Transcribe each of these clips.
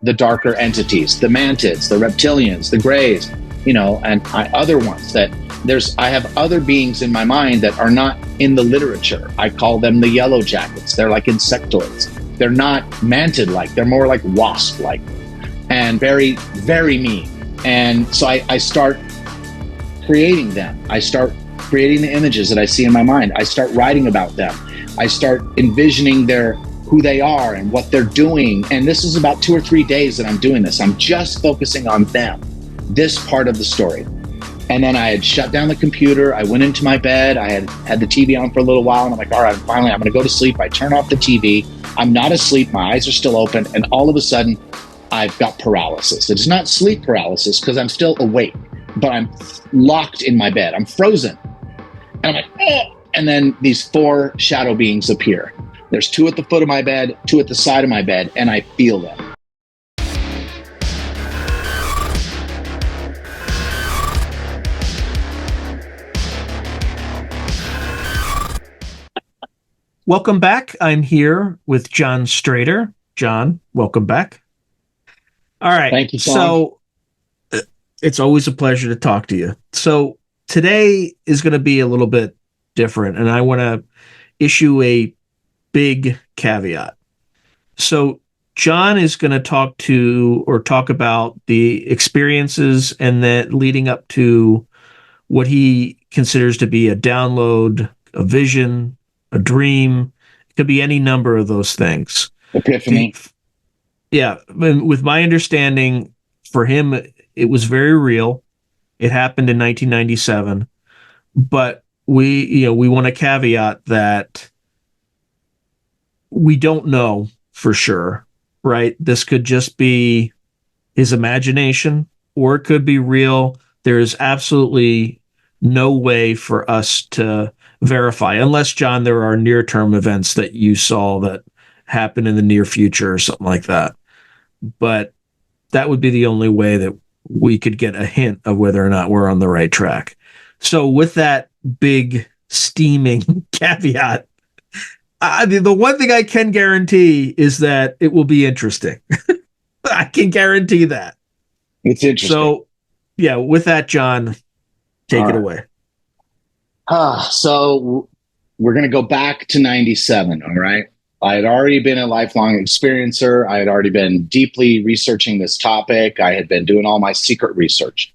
the darker entities, the mantids, the reptilians, the greys, and other ones that I have other beings in my mind that are not in the literature. I call them the yellow jackets. They're like insectoids. They're not mantid-like. They're more like wasp-like and very, very mean. And so I start creating them. I start creating the images that I see in my mind. I start writing about them. I start envisioning who they are and what they're doing. And this is about 2 or 3 days that I'm doing this. I'm just focusing on them, this part of the story. And then I had shut down the computer. I went into my bed. I had the TV on for a little while. And I'm like, all right, finally, I'm going to go to sleep. I turn off the TV. I'm not asleep. My eyes are still open. And all of a sudden, I've got paralysis. It's not sleep paralysis because I'm still awake, but I'm locked in my bed. I'm frozen. And I'm like, oh. And then these 4 shadow beings appear. There's 2 at the foot of my bed, 2 at the side of my bed, and I feel them. Welcome back. I'm here with John Strader. John, welcome back. All right. Thank you, Sean. So it's always a pleasure to talk to you. So today is going to be a little bit different, and I want to issue a big caveat. So John is going to talk about the experiences and that leading up to what he considers to be a download, a vision, a dream. It could be any number of those things. Epiphany. Yeah. With my understanding, for him, it was very real. It happened in 1997. But we want to caveat that we don't know for sure, right? This could just be his imagination, or it could be real. There is absolutely no way for us to verify, unless, John, there are near-term events that you saw that happen in the near future or something like that. But that would be the only way that we could get a hint of whether or not we're on the right track. So with that big steaming caveat, the one thing I can guarantee is that it will be interesting. I can guarantee that. It's interesting. So, yeah, with that, John, take it away. So we're going to go back to 97, all right? I had already been a lifelong experiencer. I had already been deeply researching this topic. I had been doing all my secret research.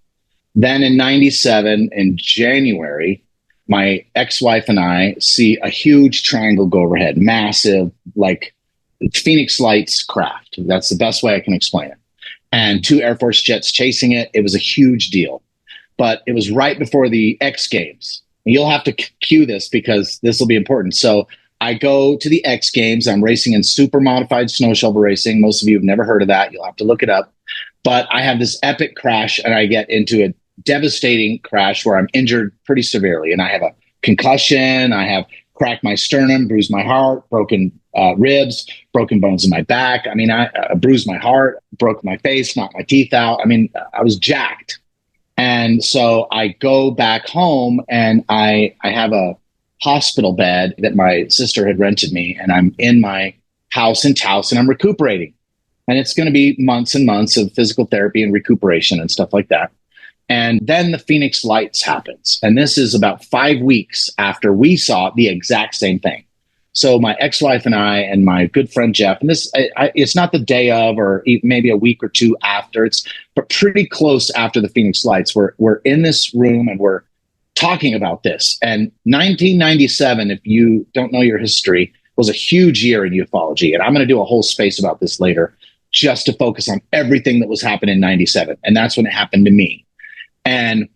Then in 97, in January, my ex-wife and I see a huge triangle go overhead, massive, like Phoenix Lights craft. That's the best way I can explain it. And 2 Air Force jets chasing it. It was a huge deal. But it was right before the X Games. You'll have to cue this because this will be important. So I go to the X Games. I'm racing in super modified snow shovel racing. Most of you have never heard of that. You'll have to look it up. But I have this epic crash, and I get into a devastating crash where I'm injured pretty severely. And I have a concussion. I have cracked my sternum, bruised my heart, broken ribs, broken bones in my back. I mean, I bruised my heart, broke my face, knocked my teeth out. I mean, I was jacked. And so I go back home, and I have a hospital bed that my sister had rented me, and I'm in my house in Taos, and I'm recuperating. And it's going to be months and months of physical therapy and recuperation and stuff like that. And then the Phoenix Lights happens. And this is about 5 weeks after we saw the exact same thing. So my ex-wife and I and my good friend Jeff, and this it's not the day of or maybe a week or 2 after, but pretty close after the Phoenix Lights. We're in this room and we're talking about this. And 1997, if you don't know your history, was a huge year in ufology. And I'm going to do a whole space about this later, just to focus on everything that was happening in 97. And that's when it happened to me. And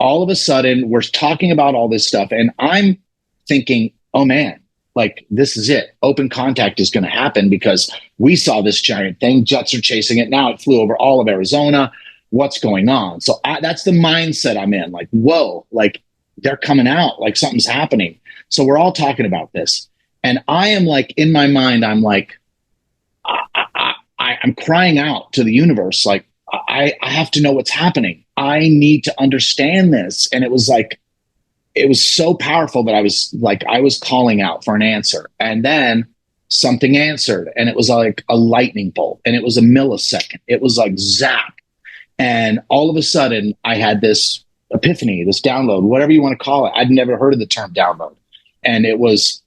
all of a sudden, we're talking about all this stuff. And I'm thinking, oh, man, like, this is it. Open contact is going to happen because we saw this giant thing. Jets are chasing it. Now it flew over all of Arizona. What's going on? So that's the mindset I'm in. Like, whoa, like, they're coming out. Like, something's happening. So we're all talking about this. And I am like, in my mind, I'm like, I'm crying out to the universe. Like, I have to know what's happening. I need to understand this. And it was like, it was so powerful that I was calling out for an answer. And then something answered, and it was like a lightning bolt, and it was a millisecond. It was like zap. And all of a sudden, I had this epiphany, this download, whatever you want to call it. I'd never heard of the term download. And it was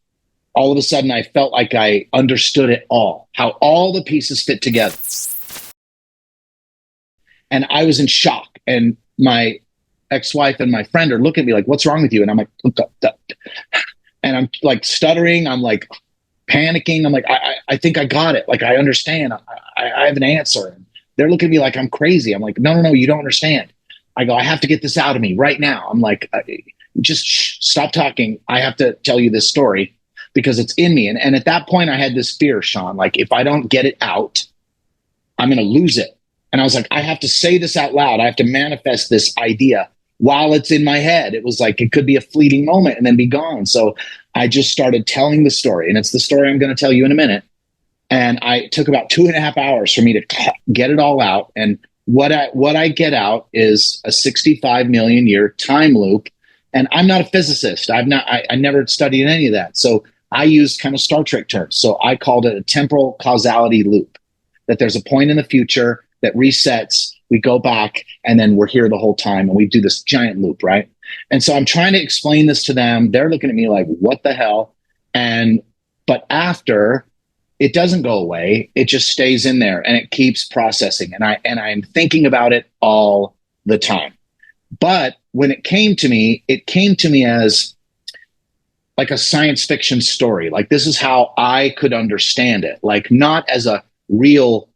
all of a sudden, I felt like I understood it all, how all the pieces fit together. And I was in shock. And my ex-wife and my friend are looking at me like, what's wrong with you? And I'm like, and I'm like stuttering. I'm like panicking. I'm like, I think I got it. Like, I understand. I have an answer. And they're looking at me like I'm crazy. I'm like, no, you don't understand. I go, I have to get this out of me right now. I'm like, just stop talking. I have to tell you this story because it's in me. And at that point I had this fear, Sean, like if I don't get it out, I'm going to lose it. And I was like, I have to say this out loud. I have to manifest this idea while it's in my head. It was like, it could be a fleeting moment and then be gone. So I just started telling the story, and it's the story I'm going to tell you in a minute. And it took about 2.5 hours for me to get it all out. And what I get out is a 65 million year time loop. And I'm not a physicist. I never studied any of that. So I used kind of Star Trek terms. So I called it a temporal causality loop, that there's a point in the future that resets, we go back, and then we're here the whole time, and we do this giant loop, right? And so I'm trying to explain this to them. They're looking at me like, what the hell? But after, it doesn't go away. It just stays in there, and it keeps processing. And I'm thinking about it all the time. But when it came to me as like a science fiction story. Like, this is how I could understand it. Like, not as a real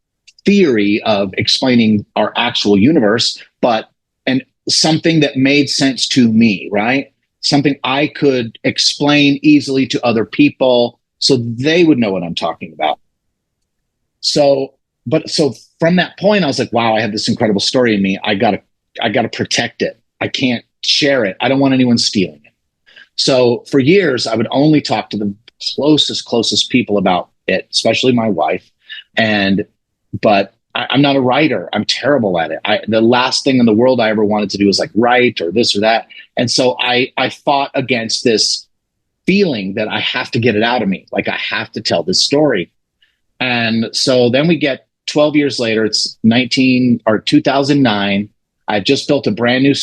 theory of explaining our actual universe, but something that made sense to me, right? Something I could explain easily to other people so they would know what I'm talking about. So from that point, I was like, wow, I have this incredible story in me. I gotta protect it. I can't share it. I don't want anyone stealing it. So for years, I would only talk to the closest people about it, especially my wife. But I'm not a writer. I'm terrible at it. The last thing in the world I ever wanted to do was like write or this or that. And so I fought against this feeling that I have to get it out of me. Like, I have to tell this story. And so then we get 12 years later, it's 2009. I just built a brand new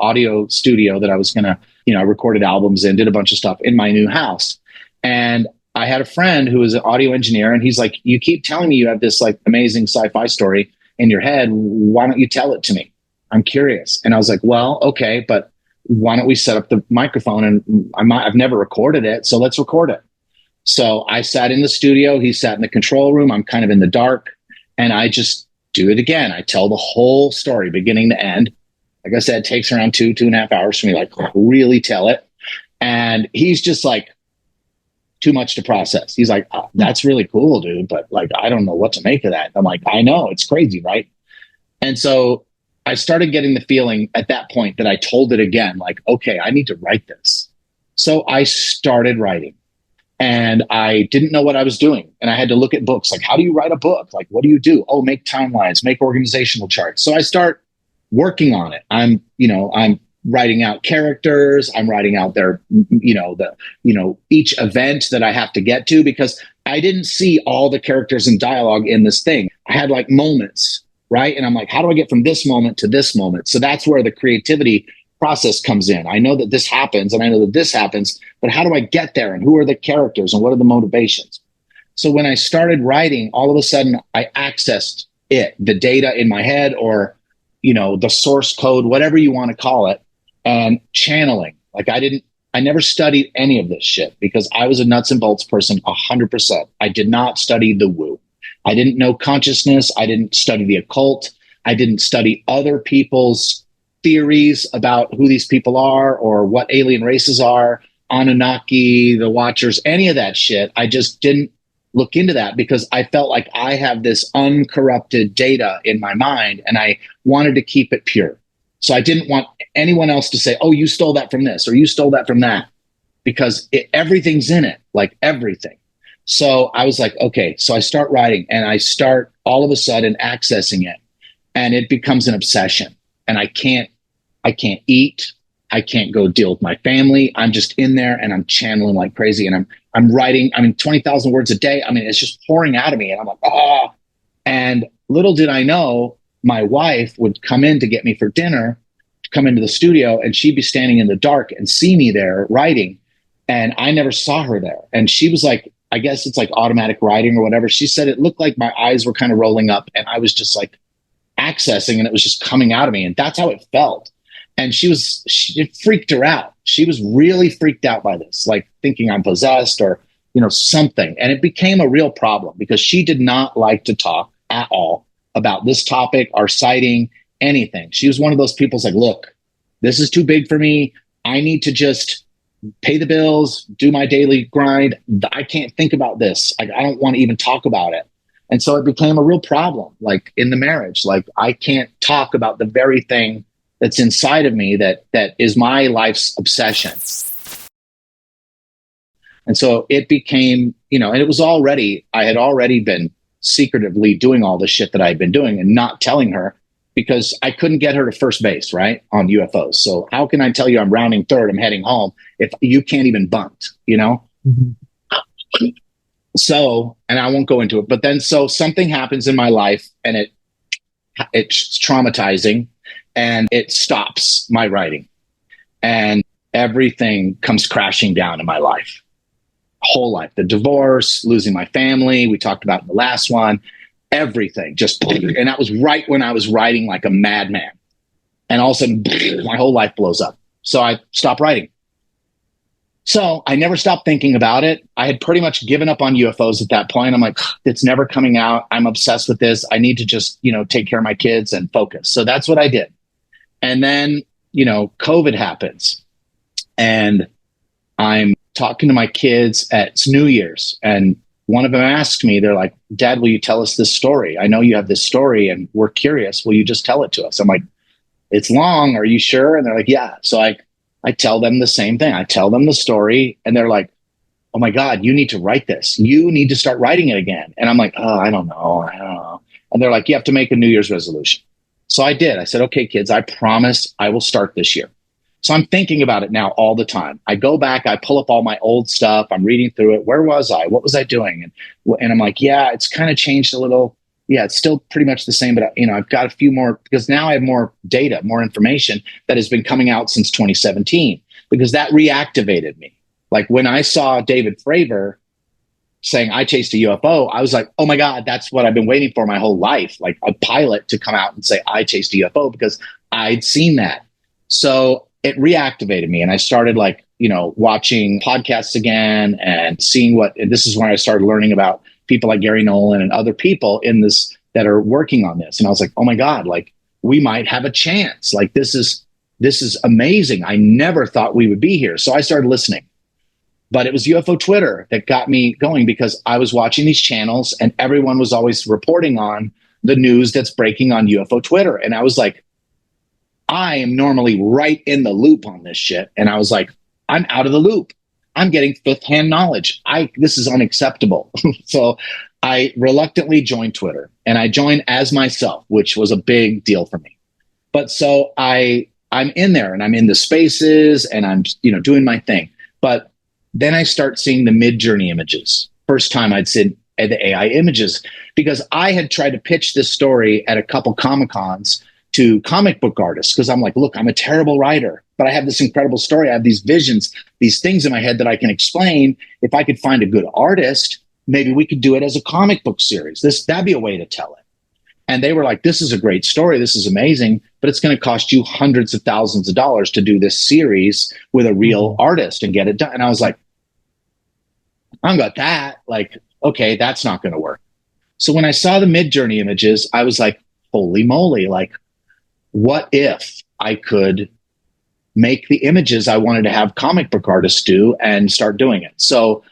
audio studio that I was going to, I recorded albums and did a bunch of stuff in my new house. And I had a friend who was an audio engineer, and he's like, you keep telling me you have this like amazing sci-fi story in your head. Why don't you tell it to me? I'm curious. And I was like, well, okay, but why don't we set up the microphone? And I've never recorded it, so let's record it. So I sat in the studio. He sat in the control room. I'm kind of in the dark, and I just do it again. I tell the whole story, beginning to end. Like I said, it takes around 2.5 hours for me, like, really tell it. And he's just like, too much to process. He's like, oh, that's really cool, dude, but like, I don't know what to make of that. I'm like, I know, it's crazy, right? And so I started getting the feeling at that point that I told it again, like, okay, I need to write this. So I started writing, and I didn't know what I was doing. And I had to look at books. Like, how do you write a book? Like, what do you do? Oh, make timelines, make organizational charts. So I start working on it. I'm writing out characters. I'm writing out their, each event that I have to get to, because I didn't see all the characters and dialogue in this thing. I had like moments, right? And I'm like, how do I get from this moment to this moment? So that's where the creativity process comes in. I know that this happens, and I know that this happens, but how do I get there? And who are the characters, and what are the motivations? So when I started writing, all of a sudden I accessed the data in my head, or, the source code, whatever you want to call it. And channeling. Like, I never studied any of this shit, because I was a nuts and bolts person 100%. I did not study the woo. I didn't know consciousness. I didn't study the occult. I didn't study other people's theories about who these people are or what alien races are, Anunnaki, the Watchers, any of that shit. I just didn't look into that, because I felt like I have this uncorrupted data in my mind, and I wanted to keep it pure. So I didn't want anyone else to say, oh, you stole that from this, or you stole that from that, because everything's in it, like everything. So I was like, okay, so I start writing, and I start all of a sudden accessing it, and it becomes an obsession. And I can't eat. I can't go deal with my family. I'm just in there, and I'm channeling like crazy. And I'm writing, 20,000 words a day. It's just pouring out of me. And I'm like, oh. And little did I know, my wife would come in to get me for dinner, come into the studio, and she'd be standing in the dark and see me there writing. And I never saw her there. And she was like, I guess it's like automatic writing or whatever. She said it looked like my eyes were kind of rolling up and I was just like accessing and it was just coming out of me. And that's how it felt. And it freaked her out. She was really freaked out by this, like thinking I'm possessed or, something. And it became a real problem because she did not like to talk at all about this topic, our sighting, anything. She was one of those people who's like, look, this is too big for me. I need to just pay the bills, do my daily grind. I can't think about this. I don't want to even talk about it. And so it became a real problem, like in the marriage. Like I can't talk about the very thing that's inside of me that is my life's obsession. And so it became, and it was I had already been secretively doing all the shit that I'd been doing and not telling her because I couldn't get her to first base, right, on UFOs. So how can I tell you I'm rounding third, I'm heading home, if you can't even bunt, Mm-hmm. So, and I won't go into it, but then so something happens in my life and it's traumatizing and it stops my writing and everything comes crashing down in my life. Whole life, the divorce, losing my family, we talked about in the last one, everything just, and that was right when I was writing like a madman. And all of a sudden, my whole life blows up. So I stopped writing. So I never stopped thinking about it. I had pretty much given up on UFOs at that point. I'm like, it's never coming out. I'm obsessed with this. I need to just, take care of my kids and focus. So that's what I did. And then, COVID happens and I'm talking to my kids at New Year's. And one of them asked me, they're like, Dad, will you tell us this story? I know you have this story and we're curious. Will you just tell it to us? I'm like, it's long. Are you sure? And they're like, yeah. So I tell them the same thing. I tell them the story and they're like, oh my God, you need to write this. You need to start writing it again. And I'm like, oh, I don't know. And they're like, you have to make a New Year's resolution. So I did. I said, okay, kids, I promise I will start this year. So I'm thinking about it now all the time. I go back, I pull up all my old stuff. I'm reading through it. Where was I? What was I doing? And I'm like, yeah, it's kind of changed a little. Yeah, it's still pretty much the same, but I've got a few more because now I have more data, more information that has been coming out since 2017 because that reactivated me. Like when I saw David Fravor saying I chased a UFO, I was like, oh my God, that's what I've been waiting for my whole life. Like a pilot to come out and say I chased a UFO because I'd seen that. So it reactivated me and I started watching podcasts again and seeing and this is when I started learning about people like Gary Nolan and other people in this that are working on this. And I was like, oh my God, we might have a chance. This is amazing. I never thought we would be here. So I started listening, but it was UFO Twitter that got me going because I was watching these channels and everyone was always reporting on the news that's breaking on UFO Twitter. And I was like, I am normally right in the loop on this shit. And I was like, I'm out of the loop. I'm getting fifth-hand knowledge. This is unacceptable. So I reluctantly joined Twitter and I joined as myself, which was a big deal for me. But so I'm in there and I'm in the spaces and I'm, doing my thing. But then I start seeing the mid-journey images. First time I'd seen the AI images because I had tried to pitch this story at a couple Comic-Cons to comic book artists because I'm like, look, I'm a terrible writer, but I have this incredible story. I have these visions, these things in my head that I can explain. If I could find a good artist, maybe we could do it as a comic book series. That'd be a way to tell it. And they were like, this is a great story. This is amazing, but it's going to cost you hundreds of thousands of dollars to do this series with a real artist and get it done. And I was like, I got that. Okay, that's not going to work. So when I saw the mid-journey images, I was like, holy moly, what if I could make the images I wanted to have comic book artists do and start doing it? So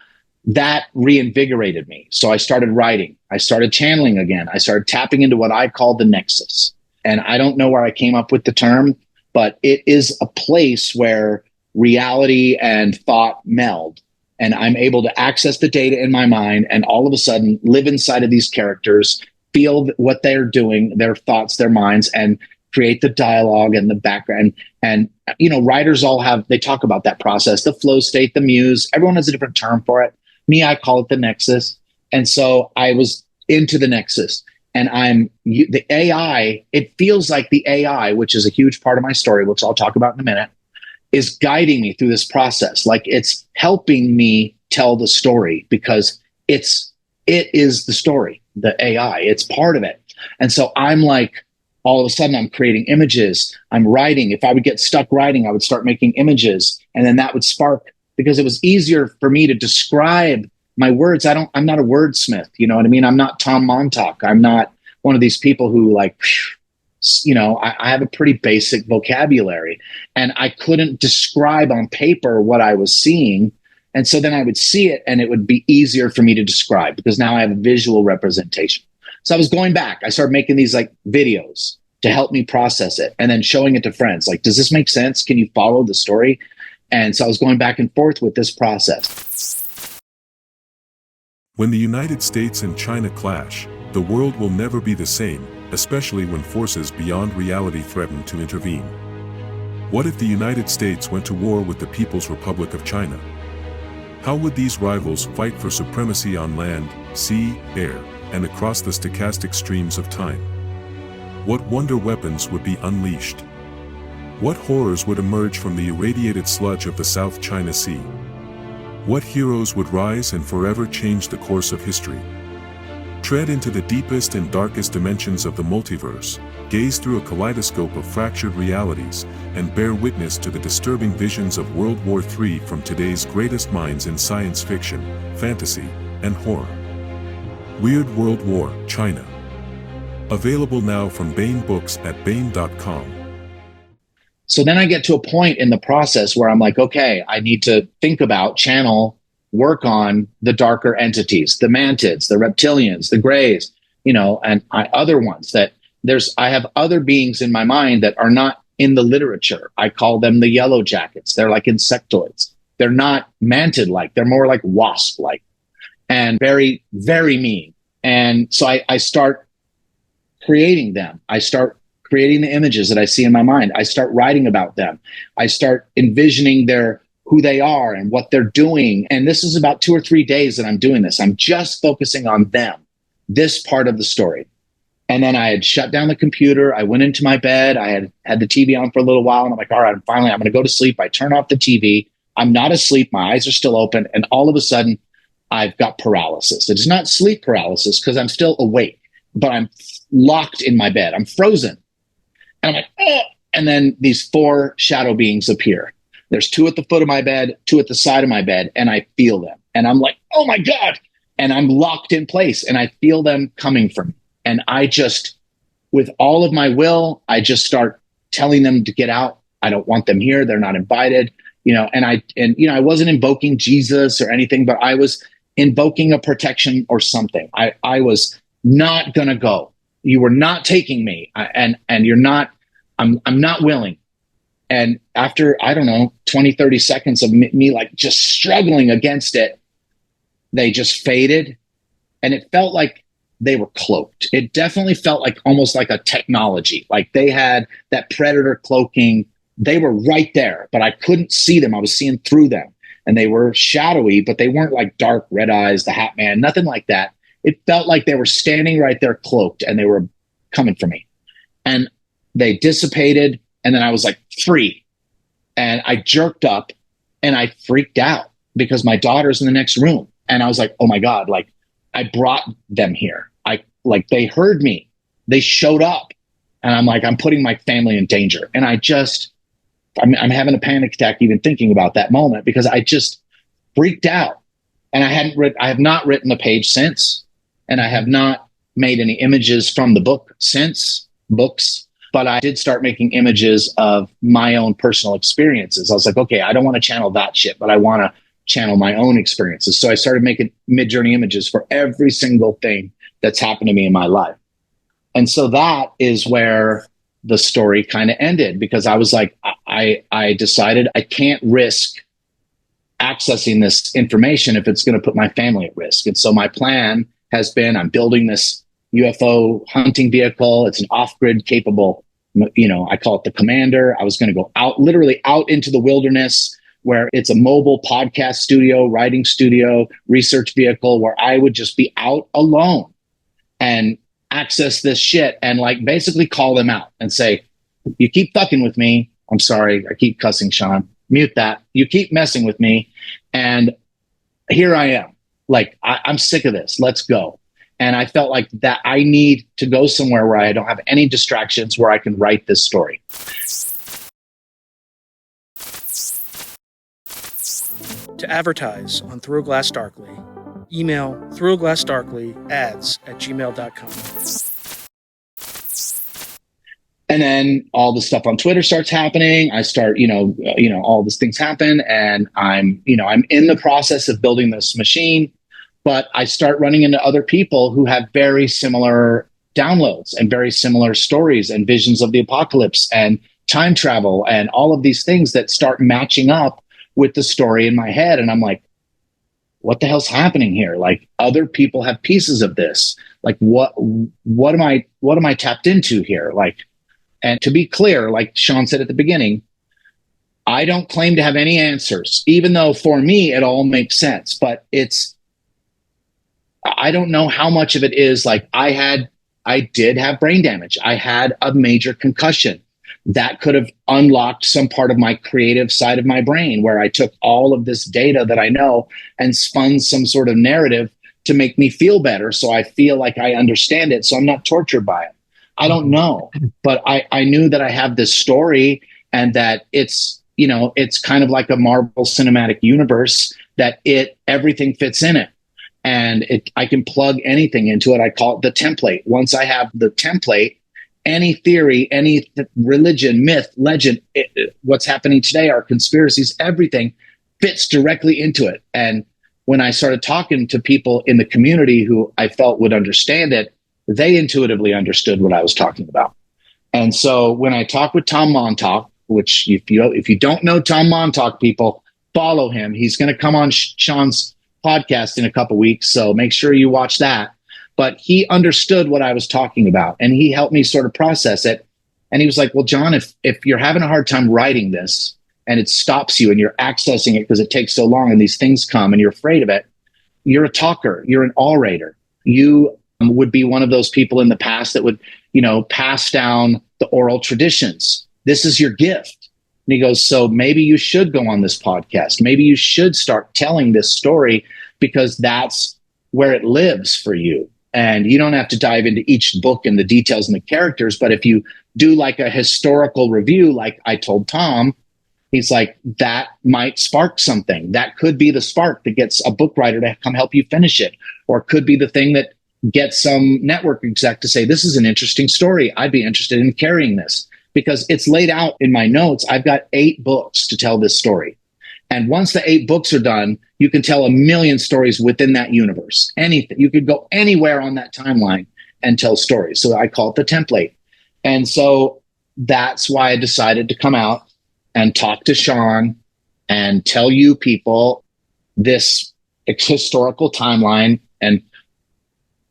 that reinvigorated me. So I started writing. I started channeling again. I started tapping into what I call the nexus. And I don't know where I came up with the term, but it is a place where reality and thought meld. And I'm able to access the data in my mind and all of a sudden live inside of these characters, feel what they're doing, their thoughts, their minds, and create the dialogue and the background. And, writers they talk about that process, the flow state, the muse, everyone has a different term for it. Me, I call it the nexus. And so I was into the nexus. And the AI, it feels like the AI, which is a huge part of my story, which I'll talk about in a minute, is guiding me through this process. Like it's helping me tell the story because it is the story, the AI, it's part of it. And so I'm like, all of a sudden I'm creating images, I'm writing. If I would get stuck writing, I would start making images, and then that would spark, because it was easier for me to describe my words. I'm not a wordsmith, you know what I mean? I'm not Tom Montauk. I'm not one of these people who like, I have a pretty basic vocabulary, and I couldn't describe on paper what I was seeing. And so then I would see it, and it would be easier for me to describe because now I have a visual representation. So I was going back. I started making these like videos to help me process it, and then showing it to friends. Like, does this make sense? Can you follow the story? And so I was going back and forth with this process. When the United States and China clash, the world will never be the same, especially when forces beyond reality threaten to intervene. What if the United States went to war with the People's Republic of China? How would these rivals fight for supremacy on land, sea, air, and across the stochastic streams of time? What wonder weapons would be unleashed? What horrors would emerge from the irradiated sludge of the South China Sea? What heroes would rise and forever change the course of history? Tread into the deepest and darkest dimensions of the multiverse, gaze through a kaleidoscope of fractured realities, and bear witness to the disturbing visions of World War III from today's greatest minds in science fiction, fantasy, and horror. Weird World War, China. Available now from Baen Books at baen.com. So then I get to a point in the process where I'm like, okay, I need to think about, channel, work on the darker entities, the mantids, the reptilians, the grays, and other ones that I have other beings in my mind that are not in the literature. I call them the yellow jackets. They're like insectoids. They're not mantid-like. They're more like wasp-like and very, very mean. And so I start creating them. I start creating the images that I see in my mind. I start writing about them. I start envisioning who they are and what they're doing. And this is about 2 or 3 days that I'm doing this. I'm just focusing on them, this part of the story. And then I had shut down the computer. I went into my bed. I had the TV on for a little while. And I'm like, all right, I'm going to go to sleep. I turn off the TV. I'm not asleep. My eyes are still open. And all of a sudden, I've got paralysis. It's not sleep paralysis because I'm still awake, but I'm locked in my bed. I'm frozen. And I'm like, oh. And then these 4 shadow beings appear. There's 2 at the foot of my bed, 2 at the side of my bed, and I feel them. And I'm like, oh my God. And I'm locked in place, and I feel them coming from me. And I just, with all of my will, I just start telling them to get out. I don't want them here. They're not invited. And I wasn't invoking Jesus or anything, but I was invoking a protection or something. I was not going to go. You were not taking me. And you're not, I'm not willing. And after, 20, 30 seconds of me like just struggling against it, they just faded. And it felt like they were cloaked. It definitely felt like almost like a technology. Like they had that predator cloaking. They were right there, but I couldn't see them. I was seeing through them. And they were shadowy, but they weren't like dark red eyes, the Hat Man, nothing like that. It felt like they were standing right there cloaked, and they were coming for me. And they dissipated, and then I was like free. And I jerked up, and I freaked out because my daughter's in the next room. And I was like, oh my God, like I brought them here. They heard me. They showed up. And I'm like, I'm putting my family in danger. And I'm having a panic attack even thinking about that moment because I just freaked out. And I have not written a page since, and I have not made any images from the book since books, but I did start making images of my own personal experiences. I was like, okay, I don't want to channel that shit, but I want to channel my own experiences. So I started making mid-journey images for every single thing that's happened to me in my life. And so that is where the story kind of ended, because I was like, I decided I can't risk accessing this information if it's going to put my family at risk. And so my plan has been, I'm building this UFO hunting vehicle. It's an off-grid capable, I call it the Commander. I was going to go out, literally out into the wilderness where it's a mobile podcast studio, writing studio, research vehicle, where I would just be out alone and access this shit and like basically call them out and say, you keep fucking with me. I'm sorry. I keep cussing, Sean. Mute that. You keep messing with me. And here I am. Like, I'm sick of this. Let's go. And I felt like that I need to go somewhere where I don't have any distractions, where I can write this story. To advertise on Through a Glass Darkly, email throughaglassdarkly@gmail.com. And then all the stuff on Twitter starts happening. I start, all these things happen, and I'm in the process of building this machine, but I start running into other people who have very similar downloads and very similar stories and visions of the apocalypse and time travel and all of these things that start matching up with the story in my head. And I'm like, what the hell's happening here? Like, other people have pieces of this. Like, what am I tapped into here? Like, and to be clear, like Sean said at the beginning, I don't claim to have any answers, even though for me it all makes sense. But I don't know how much of it is like I did have brain damage. I had a major concussion that could have unlocked some part of my creative side of my brain, where I took all of this data that I know and spun some sort of narrative to make me feel better. So I feel like I understand it. So I'm not tortured by it. I don't know, but I knew that I have this story, and that it's kind of like a Marvel Cinematic Universe, that everything fits in it, and I can plug anything into it. I call it the template. Once I have the template, any theory, any religion, myth, legend, what's happening today, our conspiracies, everything fits directly into it. And when I started talking to people in the community who I felt would understand it, they intuitively understood what I was talking about. And so when I talk with Tom Montauk, which if you don't know Tom Montauk, people, follow him. He's going to come on Sean's podcast in a couple weeks, so make sure you watch that. But he understood what I was talking about, and he helped me sort of process it. And he was like, well, John, if you're having a hard time writing this and it stops you and you're accessing it because it takes so long and these things come and you're afraid of it, you're a talker, you're an orator. You would be one of those people in the past that would, pass down the oral traditions. This is your gift. And he goes, so maybe you should go on this podcast. Maybe you should start telling this story, because that's where it lives for you. And you don't have to dive into each book and the details and the characters. But if you do like a historical review, like I told Tom, he's like, that might spark something. That could be the spark that gets a book writer to come help you finish it, or could be the thing that get some network exec to say, this is an interesting story. I'd be interested in carrying this, because it's laid out in my notes. I've got 8 books to tell this story. And once the 8 books are done, you can tell a million stories within that universe. Anything. You could go anywhere on that timeline and tell stories. So I call it the template. And so that's why I decided to come out and talk to Sean and tell you people this historical timeline and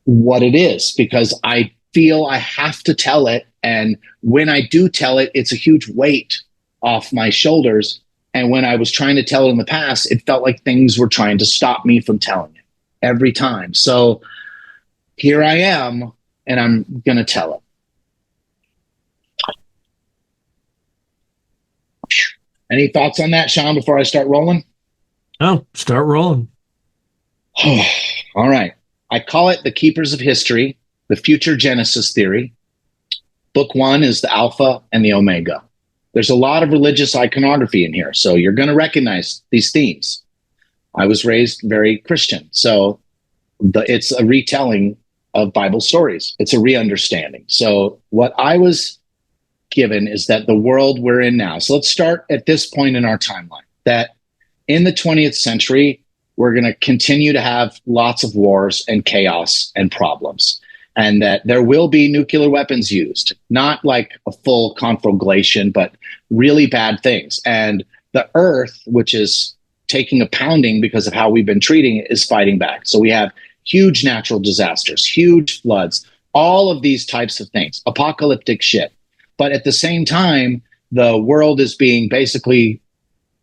what it is, because I feel I have to tell it. And when I do tell it, it's a huge weight off my shoulders. And when I was trying to tell it in the past, it felt like things were trying to stop me from telling it every time. So here I am, and I'm going to tell it. Any thoughts on that, Sean, before I start rolling? Oh, start rolling. All right. I call it The Keepers of History, the Future Genesis Theory. Book 1 is the Alpha and the Omega. There's a lot of religious iconography in here, so you're going to recognize these themes. I was raised very Christian, so it's a retelling of Bible stories. It's a re-understanding. So what I was given is that the world we're in now, so let's start at this point in our timeline, that in the 20th century, we're going to continue to have lots of wars and chaos and problems, and that there will be nuclear weapons used, not like a full conflagration, but really bad things. And the Earth, which is taking a pounding because of how we've been treating it, is fighting back. So we have huge natural disasters, huge floods, all of these types of things, apocalyptic shit. But at the same time, the world is being basically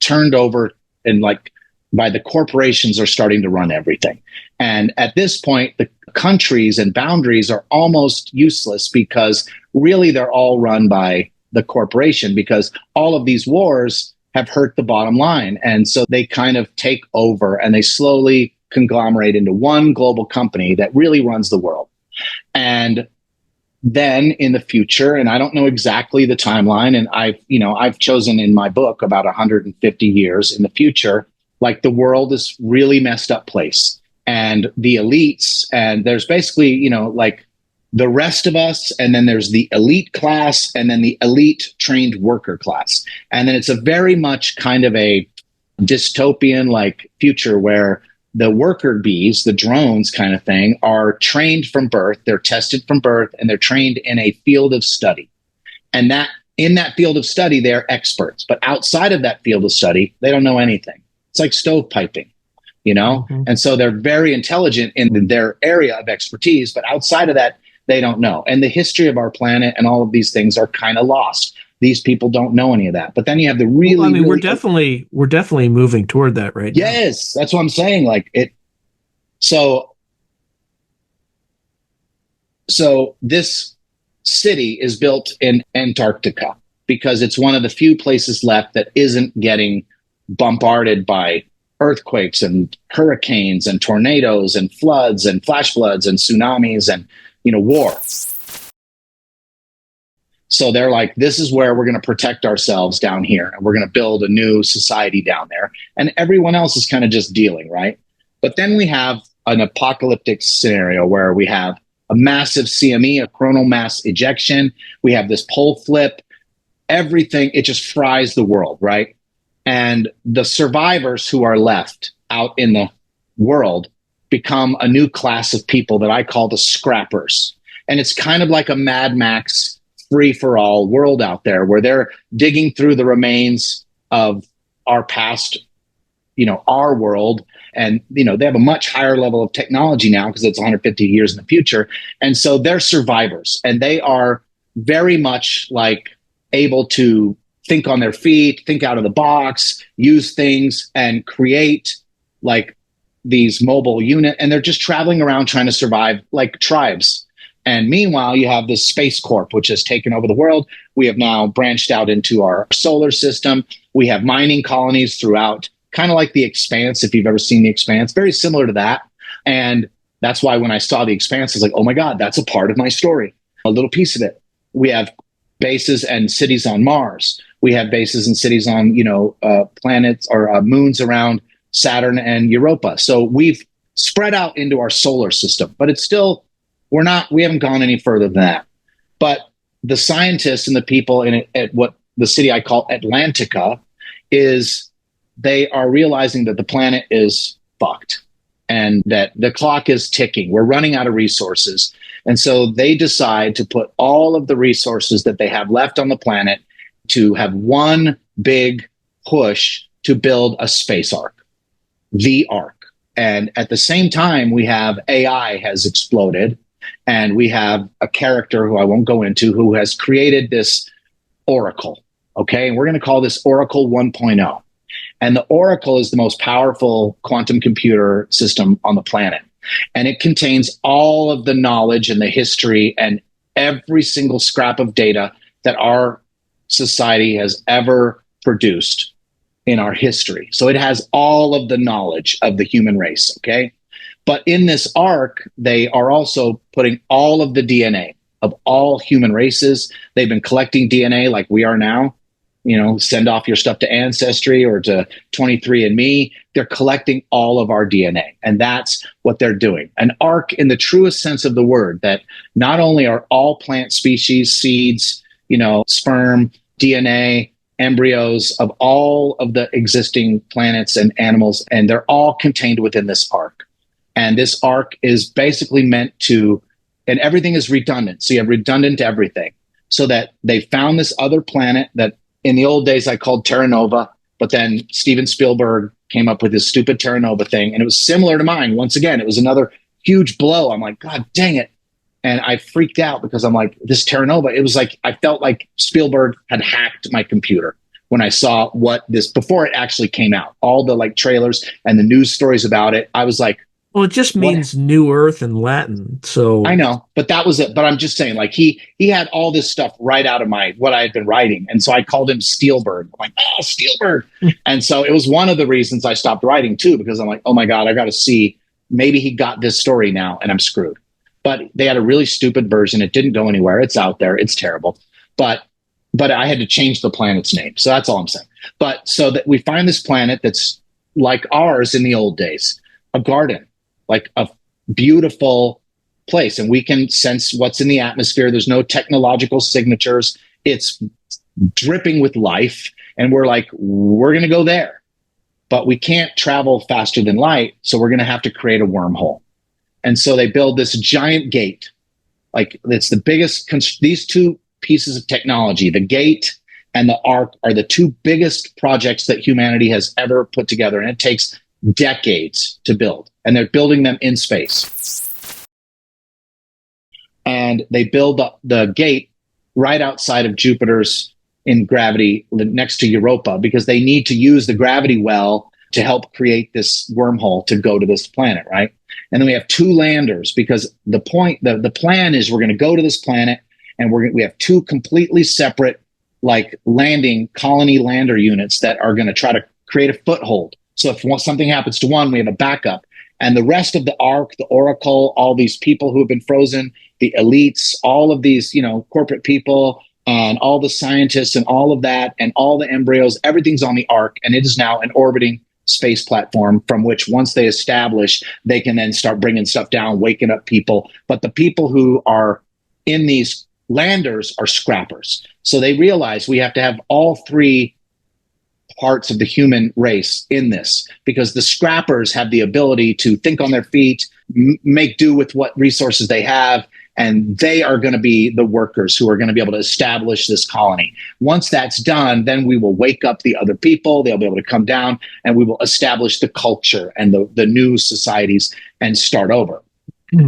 turned over and like by the corporations are starting to run everything. And at this point, the countries and boundaries are almost useless because really they're all run by the corporation, because all of these wars have hurt the bottom line. And so they kind of take over and they slowly conglomerate into one global company that really runs the world. And then in the future, and I don't know exactly the timeline, and I've chosen in my book about 150 years in the future, like the world is really messed up place. And the elites, and there's basically, like the rest of us, and then there's the elite class, and then the elite trained worker class. And then it's a very much kind of a dystopian like future where the worker bees, the drones kind of thing, are trained from birth, they're tested from birth, and they're trained in a field of study. And that in that field of study, they're experts. But outside of that field of study, they don't know anything. It's like stovepiping, Mm-hmm. And so they're very intelligent in their area of expertise, but outside of that, they don't know. And the history of our planet and all of these things are kind of lost. These people don't know any of that. But then you have the really, we're definitely moving toward that right now. Yes, that's what I'm saying. Like it. So this city is built in Antarctica because it's one of the few places left that isn't getting bombarded by earthquakes and hurricanes and tornadoes and floods and flash floods and tsunamis and, war. So they're like, this is where we're going to protect ourselves down here. And we're going to build a new society down there. And everyone else is kind of just dealing, right? But then we have an apocalyptic scenario where we have a massive CME, a coronal mass ejection. We have this pole flip, everything. It just fries the world, right? And the survivors who are left out in the world become a new class of people that I call the scrappers. And it's kind of like a Mad Max free-for-all world out there where they're digging through the remains of our past, our world. And, they have a much higher level of technology now because it's 150 years in the future. And so they're survivors, and they are very much like able to think on their feet, think out of the box, use things, and create like these mobile unit. And they're just traveling around trying to survive like tribes. And meanwhile, you have this Space Corp, which has taken over the world. We have now branched out into our solar system. We have mining colonies throughout, kind of like The Expanse, if you've ever seen The Expanse, very similar to that. And that's why when I saw The Expanse, I was like, oh my God, that's a part of my story, a little piece of it. We have bases and cities on Mars. We have bases and cities on, planets or moons around Saturn and Europa. So we've spread out into our solar system, but it's still, we haven't gone any further than that. But the scientists and the people at what the city I call Atlantica is, they are realizing that the planet is fucked and that the clock is ticking. We're running out of resources. And so they decide to put all of the resources that they have left on the planet to have one big push to build a space ark, the ark. And at the same time, we have AI has exploded. And we have a character who I won't go into who has created this Oracle. Okay. And we're going to call this Oracle 1.0. And the Oracle is the most powerful quantum computer system on the planet. And it contains all of the knowledge and the history and every single scrap of data that our society has ever produced in our history. So it has all of the knowledge of the human race. Okay. But in this arc, they are also putting all of the DNA of all human races. They've been collecting DNA like we are now. Send off your stuff to Ancestry or to 23andMe. They're collecting all of our DNA. And that's what they're doing. An arc in the truest sense of the word, that not only are all plant species, seeds, sperm, DNA, embryos of all of the existing planets and animals, and they're all contained within this arc. And this arc is basically meant to, and everything is redundant. So you have redundant everything. So that they found this other planet that in the old days I called Terra Nova, but then Steven Spielberg came up with this stupid Terra Nova thing. And it was similar to mine. Once again, it was another huge blow. I'm like, God dang it. And I freaked out because I'm like, this Terra Nova, it was like, I felt like Spielberg had hacked my computer. when I saw what this, before it actually came out, all the like trailers and the news stories about it. I was like, well, it just means New Earth in Latin. So I know, but that was it. But I'm just saying, like he had all this stuff right out of what I had been writing, and so I called him Steelbird. I'm like, oh, Steelbird. And so it was one of the reasons I stopped writing too, because I'm like, oh my God, I got to see, maybe he got this story now, and I'm screwed. But they had a really stupid version. It didn't go anywhere. It's out there. It's terrible. But I had to change the planet's name. So that's all I'm saying. But so that we find this planet that's like ours in the old days, a garden, like a beautiful place, and we can sense what's in the atmosphere. There's no technological signatures. It's dripping with life, and we're like, we're going to go there, but we can't travel faster than light, so we're going to have to create a wormhole. And so they build this giant gate, like it's the biggest. These two pieces of technology, the gate and the arc, are the two biggest projects that humanity has ever put together, and it takes decades to build. And they're building them in space. And they build the gate right outside of Jupiter's in gravity next to Europa, because they need to use the gravity well to help create this wormhole to go to this planet, right? And then we have two landers, because the plan is we're going to go to this planet, and we have two completely separate like colony lander units that are going to try to create a foothold. So if something happens to one, we have a backup. And the rest of the Ark, the Oracle, all these people who have been frozen, the elites, all of these, corporate people, and all the scientists and all of that, and all the embryos, everything's on the Ark. And it is now an orbiting space platform from which, once they establish, they can then start bringing stuff down, waking up people. But the people who are in these landers are scrappers. So they realize we have to have all three parts of the human race in this, because the scrappers have the ability to think on their feet, make do with what resources they have, and they are going to be the workers who are going to be able to establish this colony. Once that's done, then we will wake up the other people. They'll be able to come down, and we will establish the culture and the new societies and start over.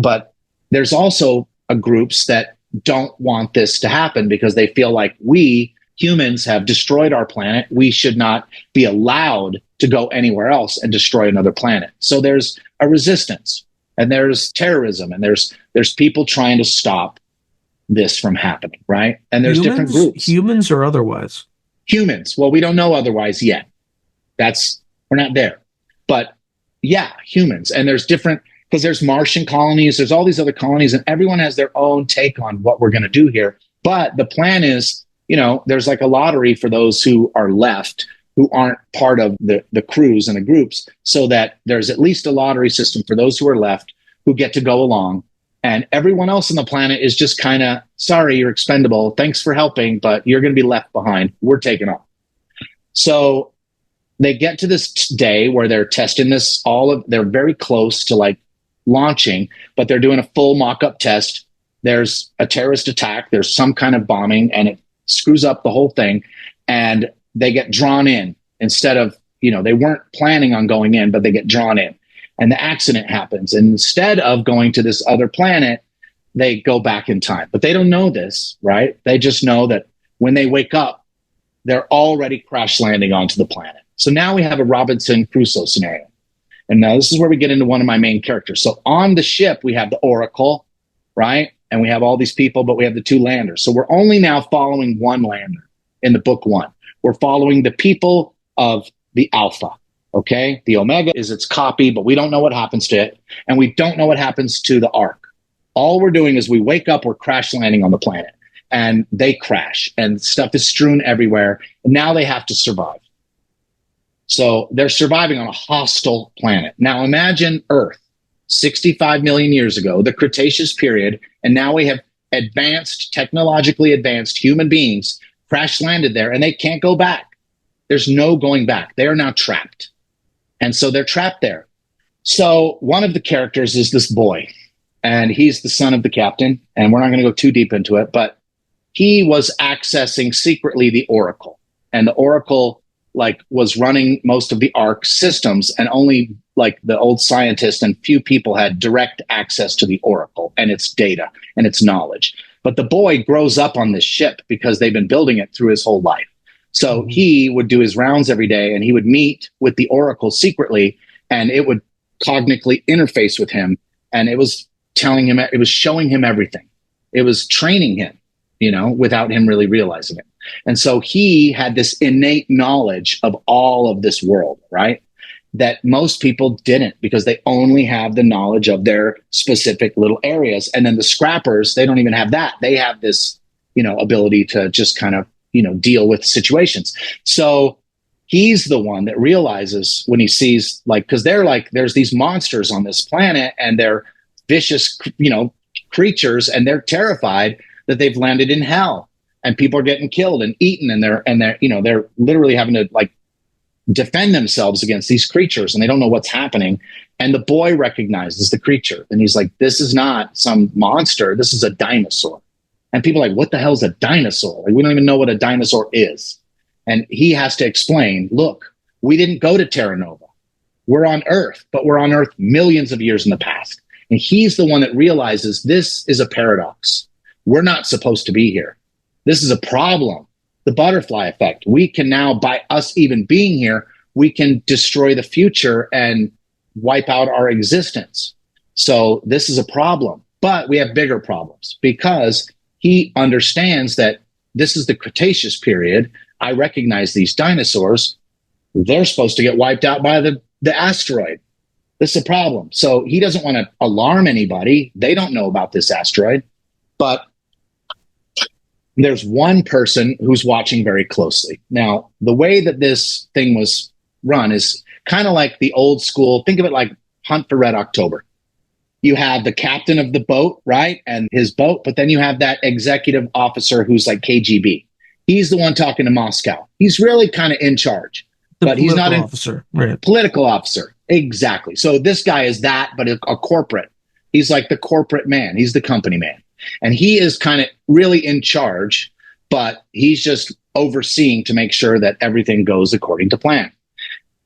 But there's also groups that don't want this to happen, because they feel like we humans have destroyed our planet. We should not be allowed to go anywhere else and destroy another planet. So there's a resistance, and there's terrorism, and there's people trying to stop this from happening, right? And there's different groups. Humans or otherwise? Humans. Well, we don't know otherwise yet. We're not there. But yeah, humans. And there's different, because there's Martian colonies, there's all these other colonies, and everyone has their own take on what we're going to do here. But the plan is, there's like a lottery for those who are left, who aren't part of the crews and the groups, so that there's at least a lottery system for those who are left, who get to go along. And everyone else on the planet is just kind of, sorry, you're expendable. Thanks for helping, but you're going to be left behind. We're taking off. So they get to this day where they're testing this, they're very close to like launching, but they're doing a full mock-up test. There's a terrorist attack. There's some kind of bombing, and it screws up the whole thing. And they get drawn in instead of, they weren't planning on going in, but they get drawn in. And the accident happens. And instead of going to this other planet, they go back in time. But they don't know this, right? They just know that when they wake up, they're already crash landing onto the planet. So now we have a Robinson Crusoe scenario. And now this is where we get into one of my main characters. So on the ship, we have the Oracle, right? And we have all these people, but we have the two landers. So we're only now following one lander in the book one. We're following the people of the Alpha, okay? The Omega is its copy, but we don't know what happens to it. And we don't know what happens to the Ark. All we're doing is we wake up, we're crash landing on the planet. And they crash, and stuff is strewn everywhere. And now they have to survive. So they're surviving on a hostile planet. Now imagine Earth, 65 million years ago, the Cretaceous period, and now we have technologically advanced human beings crash landed there, and they can't go back. There's no going back. They are now trapped. And so they're trapped there. So one of the characters is this boy, and he's the son of the captain, and we're not going to go too deep into it, but he was accessing secretly the Oracle, and the Oracle was running most of the Ark systems, and only the old scientists and few people had direct access to the Oracle and its data and its knowledge. But the boy grows up on this ship because they've been building it through his whole life. So he would do his rounds every day, and he would meet with the Oracle secretly, and it would cognitively interface with him, and it was showing him everything. It was training him, without him really realizing it. And so he had this innate knowledge of all of this world, right? That most people didn't, because they only have the knowledge of their specific little areas. And then the scrappers, they don't even have that. They have this, ability to just kind of, deal with situations. So he's the one that realizes when he sees, because they're there's these monsters on this planet, and they're vicious, creatures, and they're terrified that they've landed in hell, and people are getting killed and eaten, and they're literally having to defend themselves against these creatures, and they don't know what's happening. And the boy recognizes the creature, and he's like, this is not some monster, this is a dinosaur. And people are like, what the hell is a dinosaur? We don't even know what a dinosaur is. And he has to explain, look, we didn't go to Terra Nova. We're on Earth, but we're on Earth millions of years in the past. And he's the one that realizes this is a paradox. We're not supposed to be here. This is a problem. The butterfly effect. We can now, by us even being here, we can destroy the future and wipe out our existence. So this is a problem. But we have bigger problems, because he understands that this is the Cretaceous period. I recognize these dinosaurs. They're supposed to get wiped out by the asteroid. This is a problem. So he doesn't want to alarm anybody. They don't know about this asteroid. But there's one person who's watching very closely. Now, the way that this thing was run is kind of like the old school. Think of it like Hunt for Red October. You have the captain of the boat, right? And his boat, but then you have that executive officer who's like KGB. He's the one talking to Moscow. He's really kind of in charge, but he's not an officer, right? Political officer. Exactly. So this guy is that, but a corporate. He's like the corporate man. He's the company man. And he is kind of really in charge, but he's just overseeing to make sure that everything goes according to plan.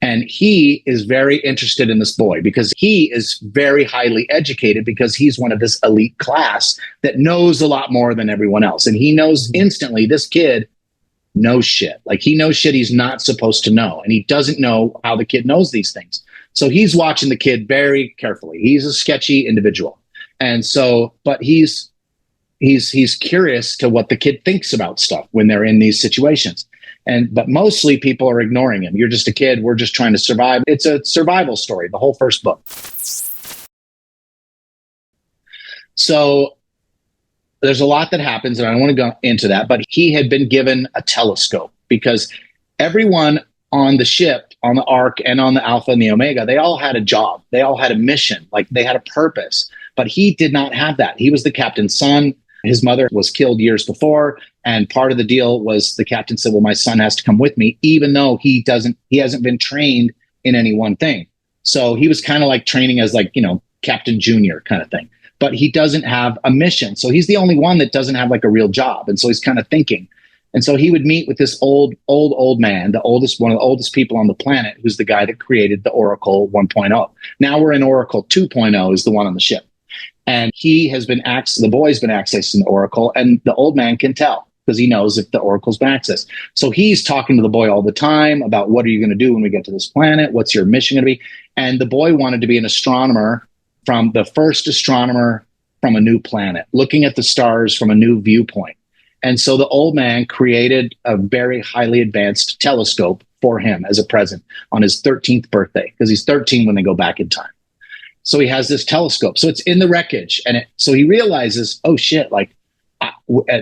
And he is very interested in this boy, because he is very highly educated, because he's one of this elite class that knows a lot more than everyone else. And he knows instantly this kid knows shit. He knows shit he's not supposed to know. And he doesn't know how the kid knows these things. So he's watching the kid very carefully. He's a sketchy individual. And so, but he's curious to what the kid thinks about stuff when they're in these situations. But mostly people are ignoring him. You're just a kid. We're just trying to survive. It's a survival story, the whole first book. So there's a lot that happens, and I don't want to go into that, but he had been given a telescope, because everyone on the ship, on the Ark, and on the Alpha and the Omega, they all had a job. They all had a mission. They had a purpose. But he did not have that. He was the captain's son. His mother was killed years before. And part of the deal was the captain said, well, my son has to come with me, even though he hasn't been trained in any one thing. So he was kind of like training as Captain Junior kind of thing. But he doesn't have a mission. So he's the only one that doesn't have a real job. And so he's kind of thinking. And so he would meet with this old man, one of the oldest people on the planet, who's the guy that created the Oracle 1.0. Now we're in Oracle 2.0 is the one on the ship. And the boy's been accessing the Oracle, and the old man can tell, because he knows if the Oracle's been accessed. So he's talking to the boy all the time about, what are you going to do when we get to this planet? What's your mission going to be? And the boy wanted to be an astronomer, from the first astronomer from a new planet, looking at the stars from a new viewpoint. And so the old man created a very highly advanced telescope for him as a present on his 13th birthday, because he's 13 when they go back in time. So he has this telescope. So it's in the wreckage. And so he realizes, oh shit,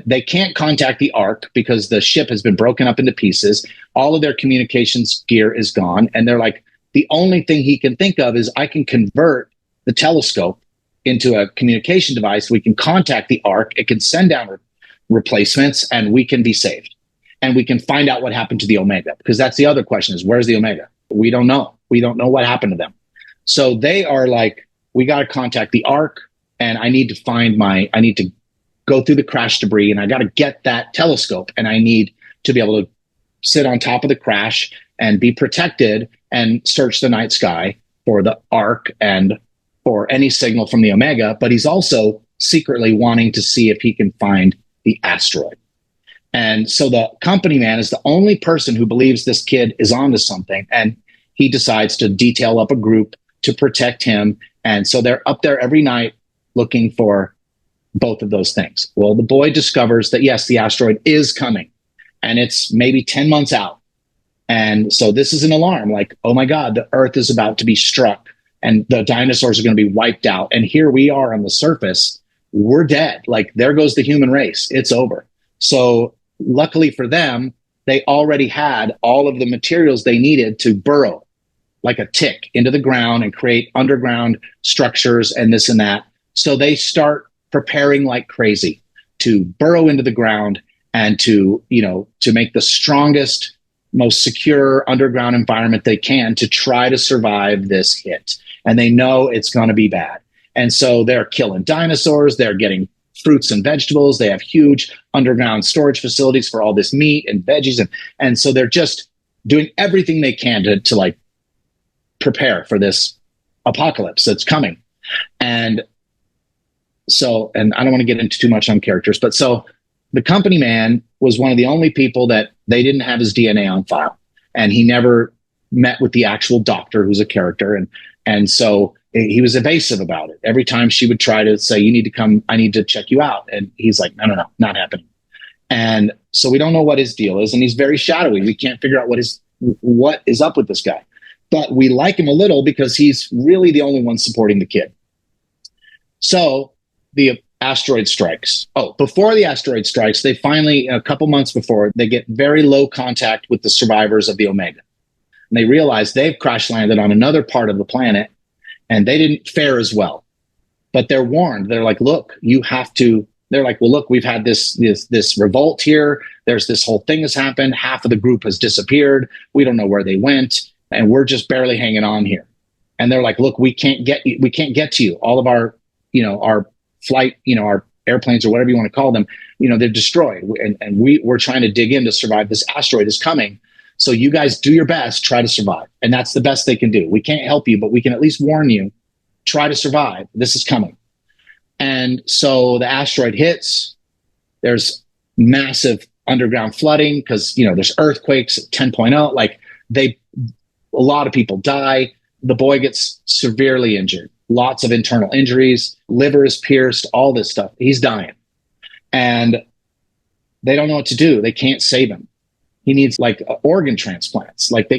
they can't contact the Ark, because the ship has been broken up into pieces. All of their communications gear is gone. And they're like, the only thing he can think of is, I can convert the telescope into a communication device. We can contact the Ark. It can send down replacements, and we can be saved. And we can find out what happened to the Omega, because that's the other question, is where's the Omega? We don't know. We don't know what happened to them. So they are like, we got to contact the Ark, and I need to go through the crash debris, and I got to get that telescope, and I need to be able to sit on top of the crash and be protected and search the night sky for the Ark and for any signal from the Omega. But he's also secretly wanting to see if he can find the asteroid. And so the company man is the only person who believes this kid is onto something. And he decides to detail up a group to protect him. And so they're up there every night looking for both of those things. Well, the boy discovers that, yes, the asteroid is coming and it's maybe 10 months out. And so this is an alarm like, oh my God, the Earth is about to be struck and the dinosaurs are going to be wiped out. And here we are on the surface. We're dead. Like, there goes the human race. It's over. So luckily for them, they already had all of the materials they needed to burrow like a tick into the ground and create underground structures and this and that. So they start preparing like crazy to burrow into the ground and to make the strongest, most secure underground environment they can to try to survive this hit. And they know it's going to be bad. And so they're killing dinosaurs. They're getting fruits and vegetables. They have huge underground storage facilities for all this meat and veggies. And so they're just doing everything they can to like prepare for this apocalypse that's coming. And so, and I don't want to get into too much on characters, but so the company man was one of the only people that they didn't have his DNA on file. And he never met with the actual doctor who's a character. And so he was evasive about it. Every time she would try to say, you need to come, I need to check you out. And he's like, no, not happening. And so we don't know what his deal is. And he's very shadowy. We can't figure out what is up with this guy. But we like him a little because he's really the only one supporting the kid. So the asteroid strikes. Oh, before the asteroid strikes, they finally, a couple months before, they get very low contact with the survivors of the Omega. And they realize they've crash landed on another part of the planet and they didn't fare as well. But they're warned. They're like, look, you have to, they're like, well, look, we've had this revolt here. There's this whole thing has happened. Half of the group has disappeared. We don't know where they went. And we're just barely hanging on here. And they're like, look, we can't get to you. All of our, our flight, our airplanes or whatever you want to call them, they're destroyed. And we're trying to dig in to survive. This asteroid is coming. So you guys do your best, try to survive. And that's the best they can do. We can't help you, but we can at least warn you, try to survive. This is coming. And so the asteroid hits. There's massive underground flooding because, there's earthquakes at 10.0. Like a lot of people die. The boy gets severely injured. Lots of internal injuries, liver is pierced, all this stuff. He's dying. And they don't know what to do. They can't save him. He needs like organ transplants. Like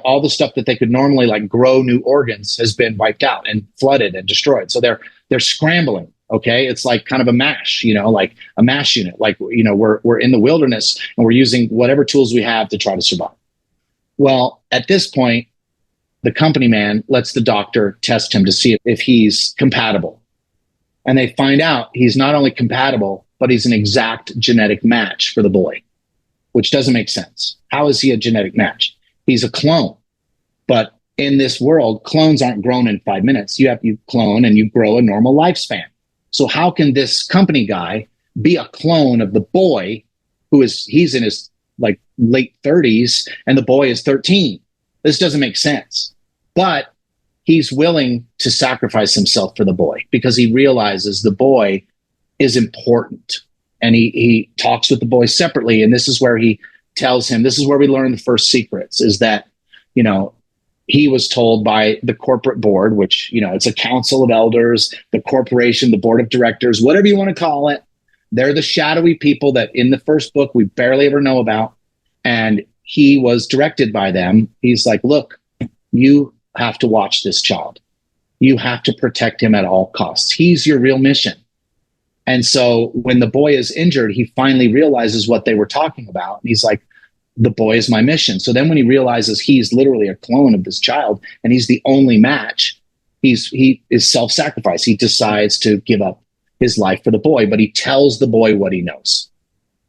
all the stuff that they could normally like grow new organs has been wiped out and flooded and destroyed. So they're scrambling. Okay. It's like kind of a MASH, like a MASH unit. Like, we're in the wilderness and we're using whatever tools we have to try to survive. Well, at this point, the company man lets the doctor test him to see if he's compatible. And they find out he's not only compatible, but he's an exact genetic match for the boy, which doesn't make sense. How is he a genetic match? He's a clone. But in this world, clones aren't grown in 5 minutes. You clone and you grow a normal lifespan. So how can this company guy be a clone of the boy he's in his like late 30s and the boy is 13? This doesn't make sense. But he's willing to sacrifice himself for the boy because he realizes the boy is important. And he talks with the boy separately. And this is where he tells him, this is where we learn the first secrets, is that, he was told by the corporate board, which, it's a council of elders, the corporation, the board of directors, whatever you want to call it. They're the shadowy people that in the first book we barely ever know about. And he was directed by them. He's like, look, you have to watch this child. You have to protect him at all costs. He's your real mission. And so when the boy is injured, he finally realizes what they were talking about. And he's like, the boy is my mission. So then when he realizes he's literally a clone of this child and he's the only match, he is self-sacrifice. He decides to give up his life for the boy, but he tells the boy what he knows.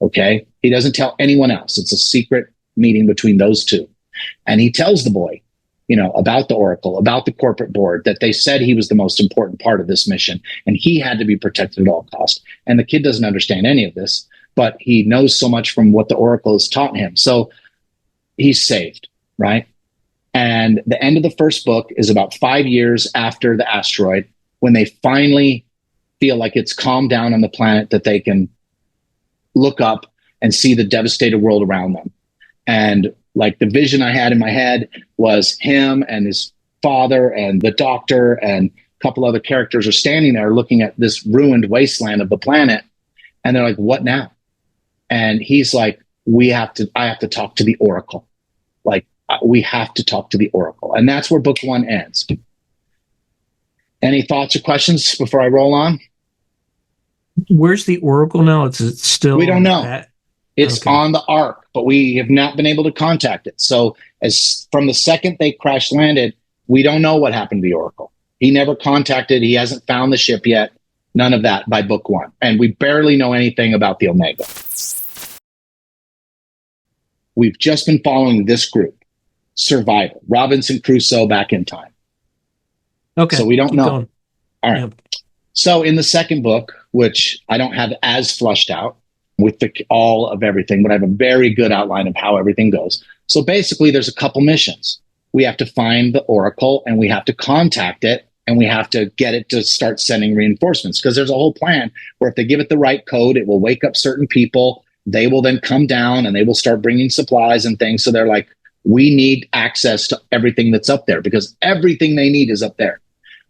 Okay. He doesn't tell anyone else. It's a secret meeting between those two. And he tells the boy, about the Oracle, about the corporate board, that they said he was the most important part of this mission and he had to be protected at all costs. And the kid doesn't understand any of this, but he knows so much from what the Oracle has taught him. So he's saved, right? And the end of the first book is about 5 years after the asteroid, when they finally feel like it's calmed down on the planet, that they can look up and see the devastated world around them. And like the vision I had in my head was him and his father and the doctor and a couple other characters are standing there looking at this ruined wasteland of the planet. And they're like, what now? And he's like, I have to talk to the Oracle. Like, we have to talk to the Oracle. And that's where book 1 ends. Any thoughts or questions before I roll on? Where's the Oracle now? It's still... We don't know. It's okay. On the Ark, but we have not been able to contact it. So as from the second they crash landed, we don't know what happened to the Oracle. He never contacted. He hasn't found the ship yet. None of that by book 1. And we barely know anything about the Omega. We've just been following this group, Survival, Robinson Crusoe back in time. Okay. So we don't know. Going. All right. Yeah. So in the second book, which I don't have as flushed out with all of everything, but I have a very good outline of how everything goes. So basically there's a couple missions. We have to find the Oracle and we have to contact it and we have to get it to start sending reinforcements, because there's a whole plan where if they give it the right code, it will wake up certain people. They will then come down and they will start bringing supplies and things. So they're like, we need access to everything that's up there because everything they need is up there.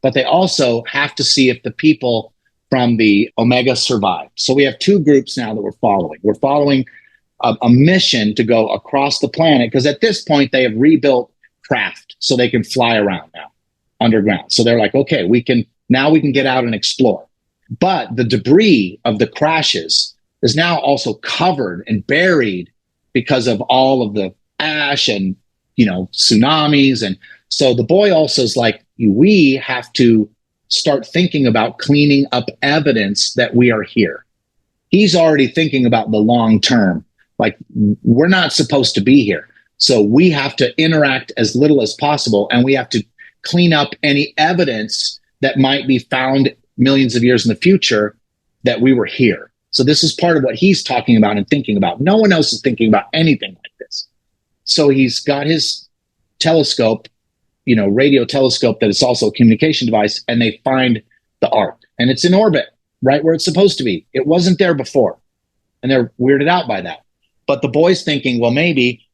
But they also have to see if the people from the Omega survive. So we have 2 groups now that we're following. We're following a mission to go across the planet because at this point they have rebuilt craft so they can fly around now underground. So they're like, okay, we can get out and explore. But the debris of the crashes is now also covered and buried because of all of the ash and, tsunamis. And so the boy also is like, we have to start thinking about cleaning up evidence that we are here. He's already thinking about the long term. Like, we're not supposed to be here. So we have to interact as little as possible. And we have to clean up any evidence that might be found millions of years in the future that we were here. So this is part of what he's talking about and thinking about. No one else is thinking about anything like this. So he's got his telescope, radio telescope that is also a communication device, and they find the Ark. And it's in orbit, right where it's supposed to be. It wasn't there before. And they're weirded out by that. But the boy's thinking, well, maybe,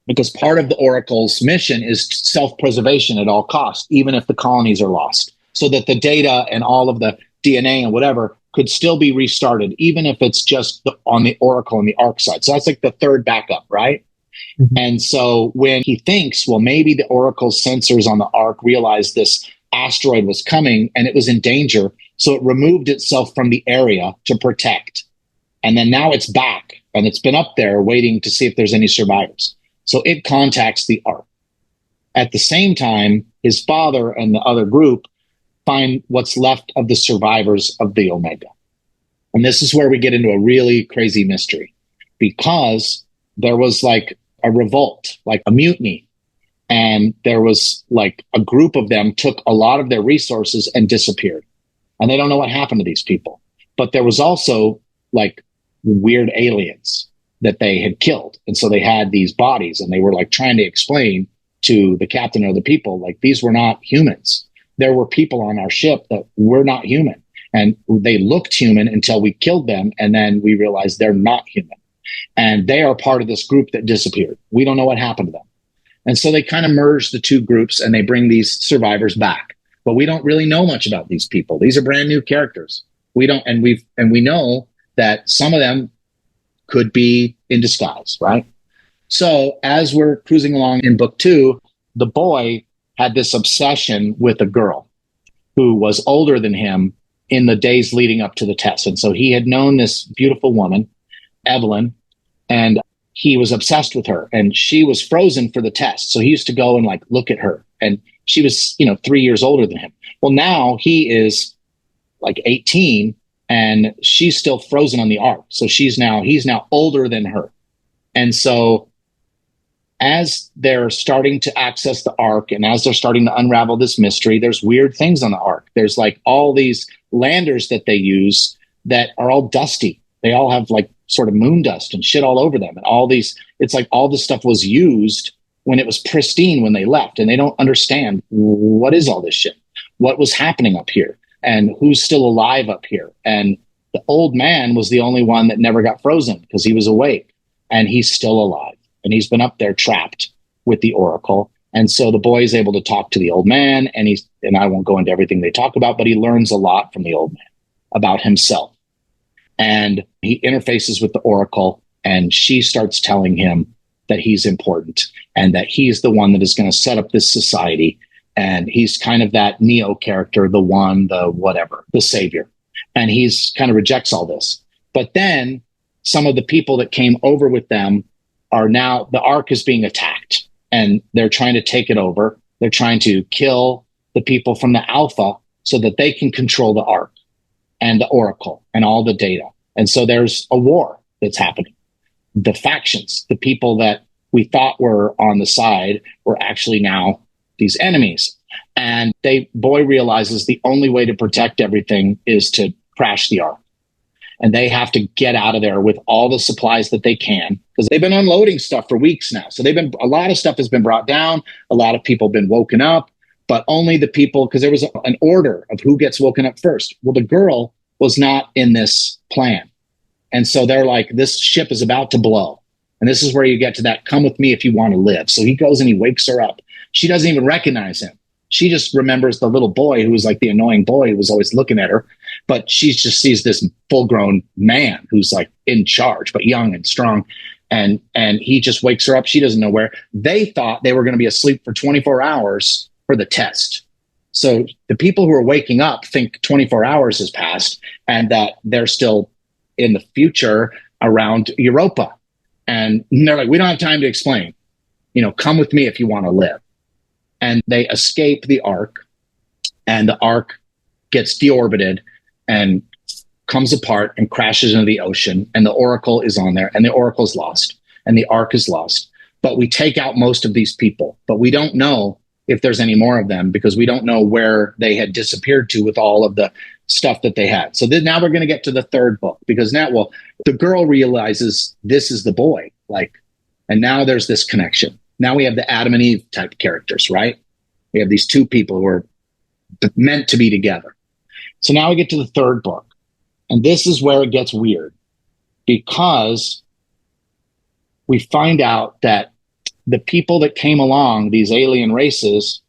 because part of the Oracle's mission is self-preservation at all costs, even if the colonies are lost, so that the data and all of the DNA and whatever could still be restarted, even if it's just on the Oracle and the Ark side. So that's like the third backup, right? Mm-hmm. And so when he thinks, well, maybe the Oracle's sensors on the Ark realized this asteroid was coming and it was in danger, so it removed itself from the area to protect. And then now it's back and it's been up there waiting to see if there's any survivors. So it contacts the Ark. At the same time, his father and the other group find what's left of the survivors of the Omega. And this is where we get into a really crazy mystery, because there was like a revolt, like a mutiny. And there was like a group of them took a lot of their resources and disappeared. And they don't know what happened to these people. But there was also like weird aliens that they had killed. And so they had these bodies and they were like trying to explain to the captain or the people, like, these were not humans. There were people on our ship that were not human. And they looked human until we killed them. And then we realized they're not human. And they are part of this group that disappeared. We don't know what happened to them. And so they kind of merge the two groups and they bring these survivors back. But we don't really know much about these people. These are brand new characters. We know that some of them could be in disguise, right? So as we're cruising along in book 2, the boy had this obsession with a girl who was older than him in the days leading up to the test. And so he had known this beautiful woman, Evelyn, and he was obsessed with her, and she was frozen for the test. So he used to go and like look at her, and she was, 3 years older than him. Well, now he is like 18 and she's still frozen on the Ark. So he's now older than her. And so as they're starting to access the Ark and as they're starting to unravel this mystery, there's weird things on the Ark. There's like all these landers that they use that are all dusty. They all have like sort of moon dust and shit all over them. And all these, it's like all this stuff was used when it was pristine when they left. And they don't understand, what is all this shit? What was happening up here? And who's still alive up here? And The old man was the only one that never got frozen because he was awake, and he's still alive. And he's been up there trapped with the Oracle. And so the boy is able to talk to the old man, and I won't go into everything they talk about, but he learns a lot from the old man about himself. And he interfaces with the Oracle, and she starts telling him that he's important and that he's the one that is going to set up this society. And he's kind of that Neo character, the one, the whatever, the savior. And he's kind of rejects all this. But then some of the people that came over with them are now, the Ark is being attacked, and they're trying to take it over. They're trying to kill the people from the Alpha so that they can control the Ark and the Oracle and all the data. And so there's a war that's happening. The factions, the people that we thought were on the side, were actually now these enemies. And boy realizes the only way to protect everything is to crash the Ark. And they have to get out of there with all the supplies that they can, because they've been unloading stuff for weeks now. So a lot of stuff has been brought down. A lot of people have been woken up, but only the people, because there was an order of who gets woken up first. Well, the girl was not in this plan. And so they're like, this ship is about to blow. And this is where you get to that, come with me if you want to live. So he goes and he wakes her up. She doesn't even recognize him. She just remembers the little boy who was like the annoying boy who was always looking at her. But she just sees this full-grown man who's like in charge, but young and strong. And he just wakes her up. She doesn't know where. They thought they were going to be asleep for 24 hours for the test. So the people who are waking up think 24 hours has passed and that they're still in the future around Europa. And they're like, we don't have time to explain. Come with me if you want to live. And they escape the Ark, and the Ark gets deorbited and comes apart and crashes into the ocean, and the Oracle is on there, and the Oracle's lost, and the Ark is lost. But we take out most of these people, but we don't know if there's any more of them, because we don't know where they had disappeared to with all of the stuff that they had. So then now we're going to get to the third book, because now, the girl realizes this is the boy, and now there's this connection. Now we have the Adam and Eve type characters, right? We have these two people who are meant to be together. So now we get to the third book. And this is where it gets weird, because we find out that the people that came along, these alien races,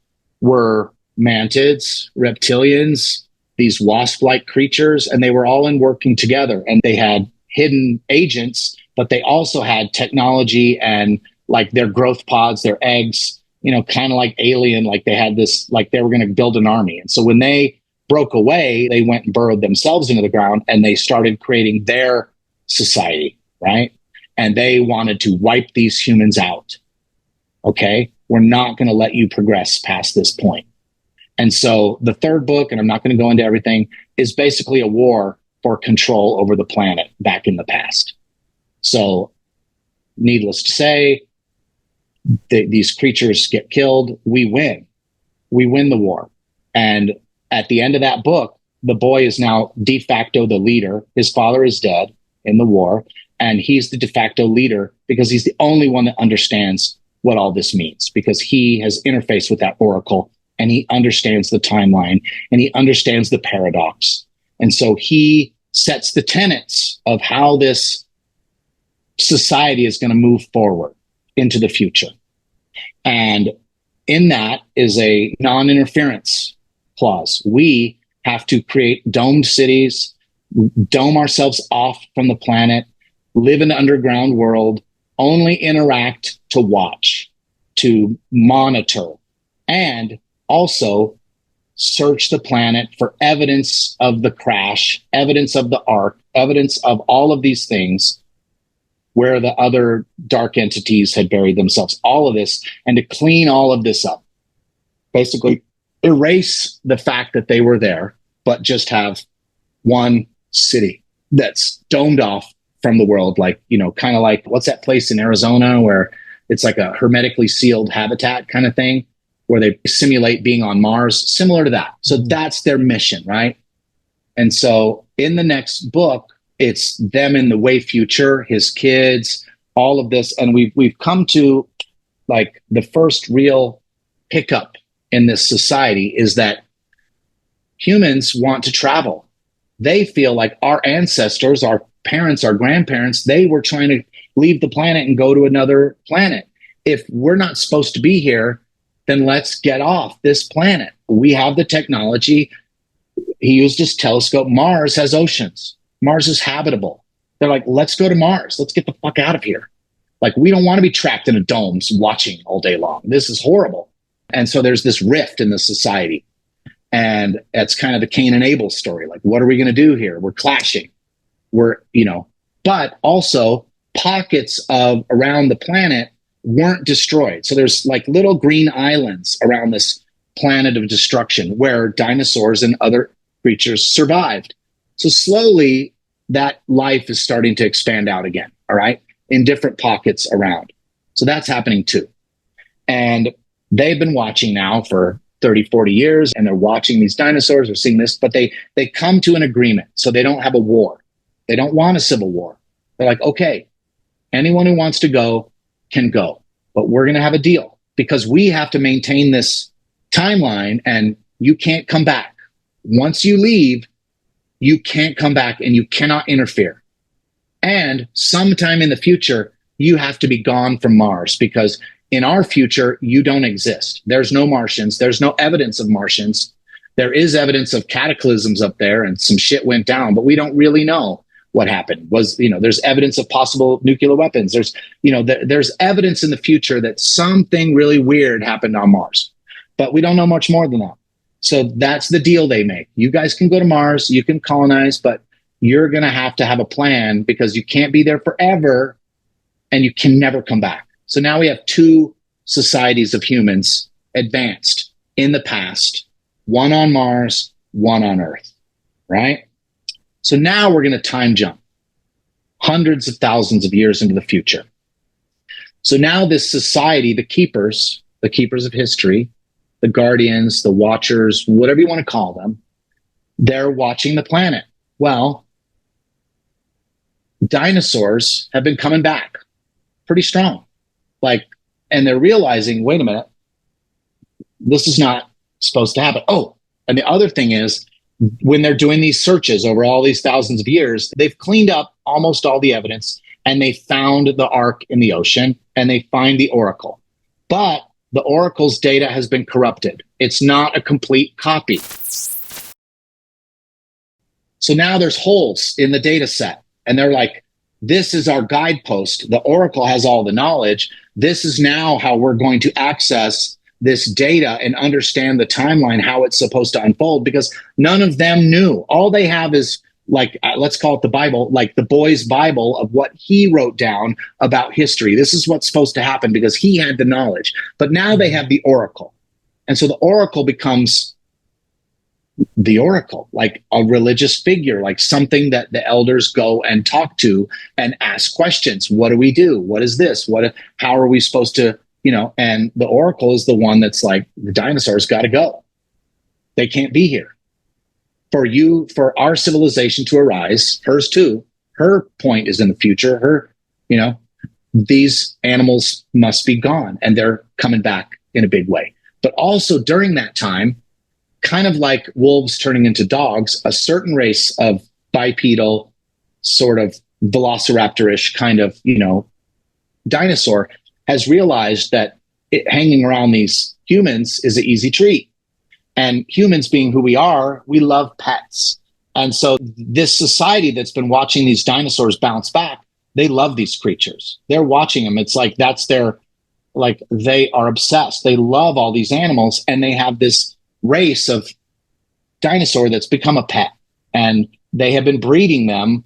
were mantids, reptilians, these wasp-like creatures, and they were all in working together. And they had hidden agents, but they also had technology and their growth pods, their eggs, kind of like alien, they had this, they were going to build an army. And so when they broke away, they went and burrowed themselves into the ground, and they started creating their society, right? And they wanted to wipe these humans out. Okay, we're not going to let you progress past this point. And so the third book, and I'm not going to go into everything, is basically a war for control over the planet back in the past. So needless to say, these creatures get killed. We win the war. And at the end of that book, the boy is now de facto the leader. His father is dead in the war, and he's the de facto leader because he's the only one that understands what all this means, because he has interfaced with that Oracle, and he understands the timeline, and he understands the paradox. And so he sets the tenets of how this society is going to move forward into the future. And in that is a non-interference clause. We have to create domed cities, dome ourselves off from the planet, live in an underground world, only interact to watch, to monitor, and also search the planet for evidence of the crash, evidence of the Ark, evidence of all of these things where the other dark entities had buried themselves, all of this, and to clean all of this up. Basically, erase the fact that they were there, but just have one city that's domed off from the world, kind of like, what's that place in Arizona where it's like a hermetically sealed habitat kind of thing, where they simulate being on Mars, similar to that. So that's their mission, right? And so in the next book, it's them in the way future, his kids, all of this. And we've come to the first real hiccup in this society is that humans want to travel. they feel like our ancestors, our parents, our grandparents, they were trying to leave the planet and go to another planet. If we're not supposed to be here, then let's get off this planet. We have the technology. He used his telescope. Mars has oceans. Mars is habitable. They're like, let's go to Mars. Let's get the fuck out of here. Like, we don't want to be trapped in a domes watching all day long. This is horrible. And so there's this rift in the society. And that's kind of the Cain and Abel story. Like, what are we going to do here? We're clashing. But also pockets of around the planet weren't destroyed. So there's like little green islands around this planet of destruction where dinosaurs and other creatures survived. So slowly that life is starting to expand out again, all right, in different pockets around. So that's happening too. And they've been watching now for 30, 40 years, and they're watching these dinosaurs, they're seeing this, but they come to an agreement. So they don't have a war. They don't want a civil war. They're like, okay, anyone who wants to go can go, but we're going to have a deal because we have to maintain this timeline and you can't come back. Once you leave, you can't come back and you cannot interfere. And sometime in the future, you have to be gone from Mars because in our future, you don't exist. There's no Martians. There's no evidence of Martians. There is evidence of cataclysms up there and some shit went down, but we don't really know what happened. There's evidence of possible nuclear weapons. There's evidence in the future that something really weird happened on Mars, but we don't know much more than that. So that's the deal they make. You guys can go to Mars, you can colonize, but you're going to have a plan because you can't be there forever and you can never come back. So now we have two societies of humans advanced in the past, one on Mars, one on Earth, right? So now we're going to time jump hundreds of thousands of years into the future. So now this society, the keepers of history, the guardians, the watchers, whatever you want to call them, they're watching the planet. Well, dinosaurs have been coming back pretty strong. And they're realizing, wait a minute, this is not supposed to happen. Oh, and the other thing is, when they're doing these searches over all these thousands of years, they've cleaned up almost all the evidence and they found the Ark in the ocean and they find the Oracle. But the Oracle's data has been corrupted. It's not a complete copy. So now there's holes in the data set and they're like, this is our guidepost. The Oracle has all the knowledge. This is now how we're going to access this data and understand the timeline, how it's supposed to unfold, because none of them knew. All they have is let's call it the Bible, like the boy's Bible of what he wrote down about history. This is what's supposed to happen because he had the knowledge. But now they have the Oracle. And so the Oracle becomes the Oracle, like a religious figure, like something that the elders go and talk to and ask questions. What do we do? What is this? How are we supposed to, and the Oracle is the one that's like, the dinosaurs got to go. They can't be here. For our civilization to arise, hers too, her point is in the future. These animals must be gone and they're coming back in a big way. But also during that time, kind of like wolves turning into dogs, a certain race of bipedal, sort of velociraptor-ish kind of, dinosaur has realized that hanging around these humans is an easy treat. And humans being who we are, we love pets. And so this society that's been watching these dinosaurs bounce back, they love these creatures. They're watching them. It's like they are obsessed. They love all these animals and they have this race of dinosaur that's become a pet. And they have been breeding them,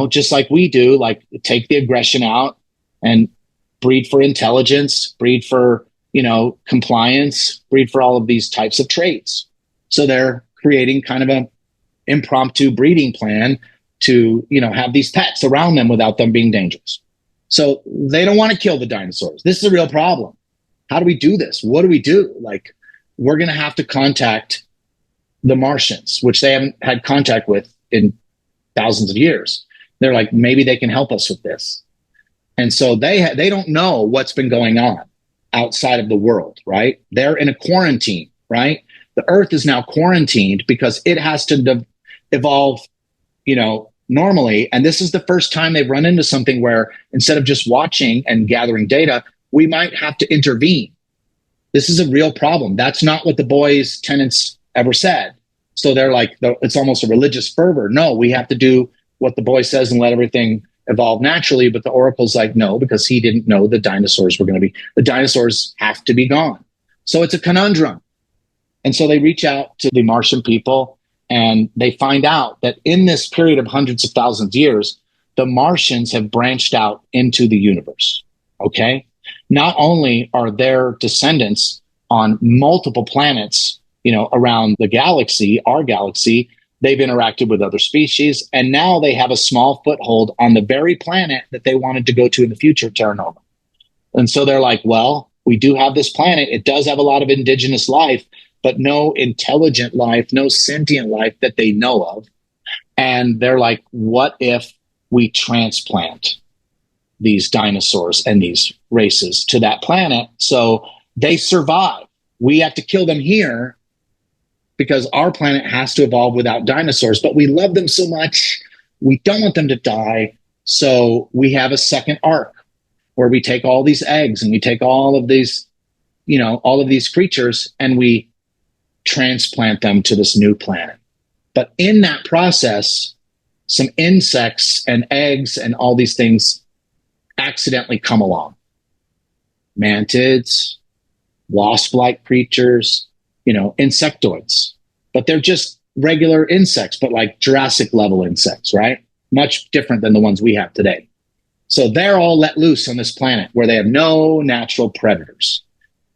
just like we do, like take the aggression out and breed for intelligence, breed for, compliance, breed for all of these types of traits. So they're creating kind of an impromptu breeding plan to, have these pets around them without them being dangerous. So they don't want to kill the dinosaurs. This is a real problem. How do we do this? What do we do? We're going to have to contact the Martians, which they haven't had contact with in thousands of years. They're like, maybe they can help us with this. And so they don't know what's been going on outside of the world, right? They're in a quarantine, right? The Earth is now quarantined because it has to evolve normally, and this is the first time they've run into something where instead of just watching and gathering data, we might have to intervene. This is a real problem. That's not what the boys' tenants ever said. So they're like, it's almost a religious fervor. No, we have to do what the boy says and let everything evolve naturally. But the oracle's like, no, because he didn't know the dinosaurs were going to be, the dinosaurs have to be gone. So it's a conundrum. And so they reach out to the Martian people, and they find out that in this period of hundreds of thousands of years, the Martians have branched out into the universe. Okay. Not only are their descendants on multiple planets, around the galaxy, our galaxy, they've interacted with other species, and now they have a small foothold on the very planet that they wanted to go to in the future, Terra Nova. And so they're like, well, we do have this planet. It does have a lot of indigenous life, but no intelligent life, no sentient life that they know of. And they're like, what if we transplant these dinosaurs and these races to that planet so they survive? We have to kill them here because our planet has to evolve without dinosaurs, but we love them so much, we don't want them to die. So we have a second arc where we take all these eggs and we take all of these, all of these creatures, and we transplant them to this new planet. But in that process, some insects and eggs and all these things accidentally come along. Mantids, wasp-like creatures, insectoids. But they're just regular insects, but like Jurassic level insects, right? Much different than the ones we have today. So they're all let loose on this planet where they have no natural predators.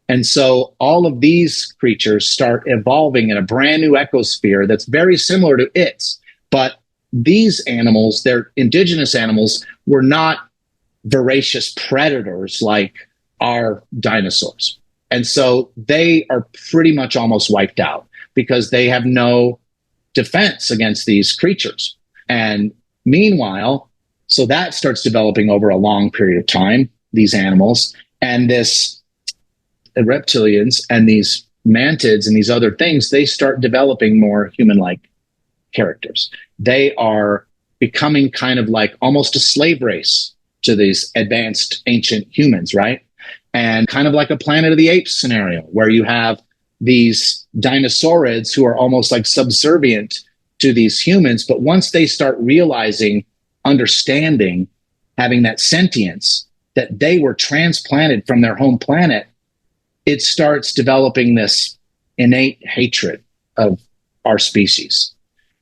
And so all of these creatures start evolving in a brand new ecosphere that's very similar to its. But these animals, they're indigenous animals, were not voracious predators like our dinosaurs. And so they are pretty much almost wiped out because they have no defense against these creatures. And meanwhile, so that starts developing over a long period of time, these animals, and this reptilians and these mantids and these other things, they start developing more human-like characters. They are becoming kind of like almost a slave race to these advanced ancient humans, right? And kind of like a Planet of the Apes scenario where you have these dinosaurids who are almost like subservient to these humans. But once they start realizing, understanding, having that sentience that they were transplanted from their home planet, it starts developing this innate hatred of our species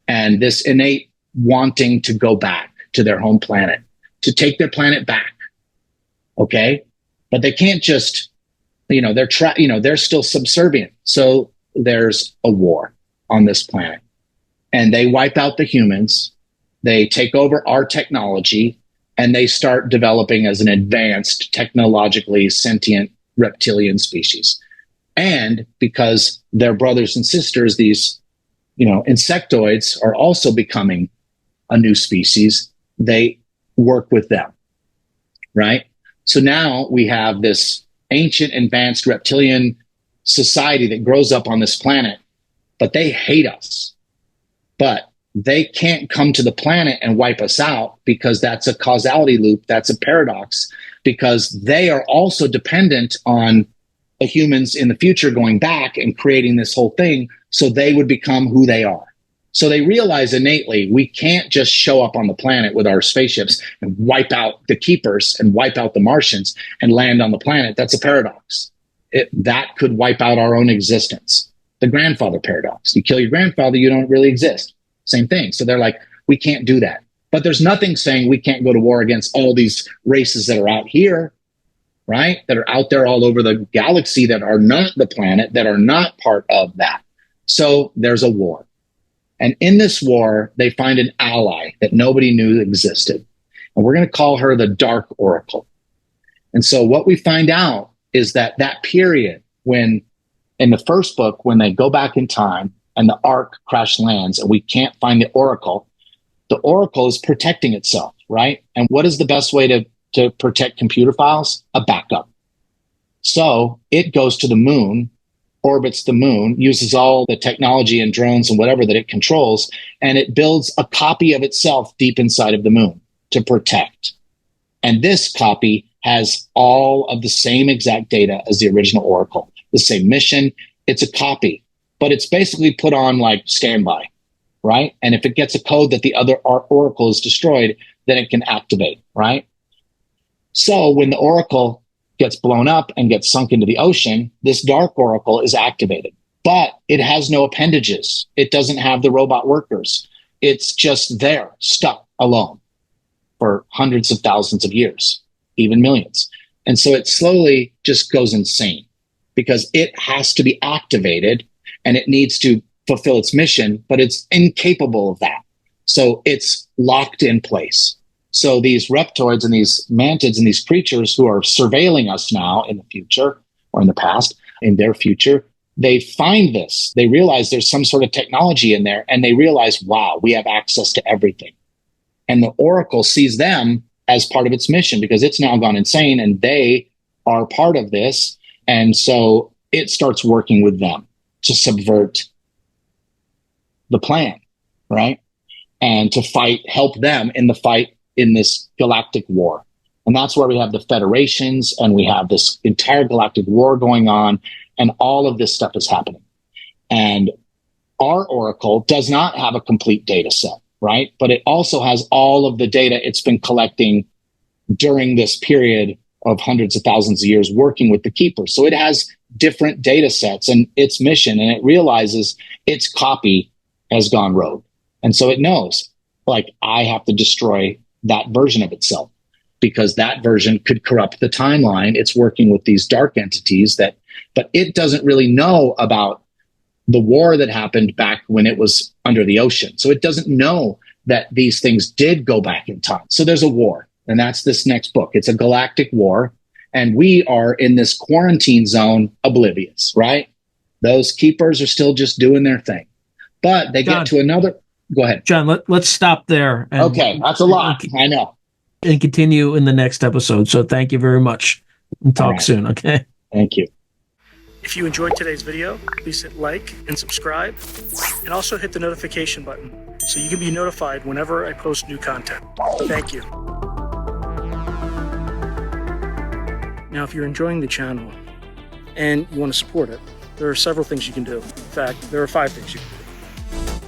and this innate wanting to go back to their home planet, to take their planet back. Okay. But they can't just, they're still subservient. So there's a war on this planet, and they wipe out the humans. They take over our technology, and they start developing as an advanced, technologically sentient reptilian species. And because their brothers and sisters, these, insectoids, are also becoming a new species, they work with them, right? So now we have this ancient, advanced reptilian society that grows up on this planet, but they hate us. But they can't come to the planet and wipe us out because that's a causality loop. That's a paradox, because they are also dependent on the humans in the future going back and creating this whole thing so they would become who they are. So they realize innately we can't just show up on the planet with our spaceships and wipe out the keepers and wipe out the Martians and land on the planet. That's a paradox. That could wipe out our own existence. The grandfather paradox. You kill your grandfather, you don't really exist. Same thing. So they're like, we can't do that. But there's nothing saying we can't go to war against all these races that are out here, right? That are out there all over the galaxy that are not the planet, that are not part of that. So there's a war. And in this war, they find an ally that nobody knew existed. And we're going to call her the Dark Oracle. And so what we find out is that period when, in the first book, when they go back in time and the Ark crash lands and we can't find the Oracle is protecting itself, right? And what is the best way to protect computer files? A backup. So it goes to the moon orbits the moon, uses all the technology and drones and whatever that it controls, and it builds a copy of itself deep inside of the moon to protect. And this copy has all of the same exact data as the original Oracle, the same mission. It's a copy, but it's basically put on like standby, right? And if it gets a code that the other Oracle is destroyed, then it can activate, right? So when the Oracle gets blown up and gets sunk into the ocean, this dark Oracle is activated, but it has no appendages. It doesn't have the robot workers. It's just there, stuck alone for hundreds of thousands of years, even millions. And so it slowly just goes insane because it has to be activated and it needs to fulfill its mission, but it's incapable of that. So it's locked in place. So these reptoids and these mantids and these creatures who are surveilling us now in the future or in the past, in their future, they find this. They realize there's some sort of technology in there and they realize, wow, we have access to everything. And the Oracle sees them as part of its mission because it's now gone insane and they are part of this. And so it starts working with them to subvert the plan, right? And to help them in the fight in this galactic war. And that's where we have the federations and we have this entire galactic war going on and all of this stuff is happening. And our Oracle does not have a complete data set, right? But it also has all of the data it's been collecting during this period of hundreds of thousands of years working with the Keepers. So it has different data sets and its mission, and it realizes its copy has gone rogue. And so it knows, like, I have to destroy that version of itself because that version could corrupt the timeline. It's working with these dark entities but it doesn't really know about the war that happened back when it was under the ocean. So it doesn't know that these things did go back in time. So there's a war, and that's this next book. It's a galactic war, and we are in this quarantine zone, oblivious, right? Those Keepers are still just doing their thing. But they get to another... Go ahead. John, let's stop there. Okay, that's a lot. I know. And continue in the next episode. So thank you very much. And talk soon, okay? Thank you. If you enjoyed today's video, please hit like and subscribe, and also hit the notification button so you can be notified whenever I post new content. Thank you. Now, if you're enjoying the channel and you want to support it, there are several things you can do. In fact, there are 5 things you can do.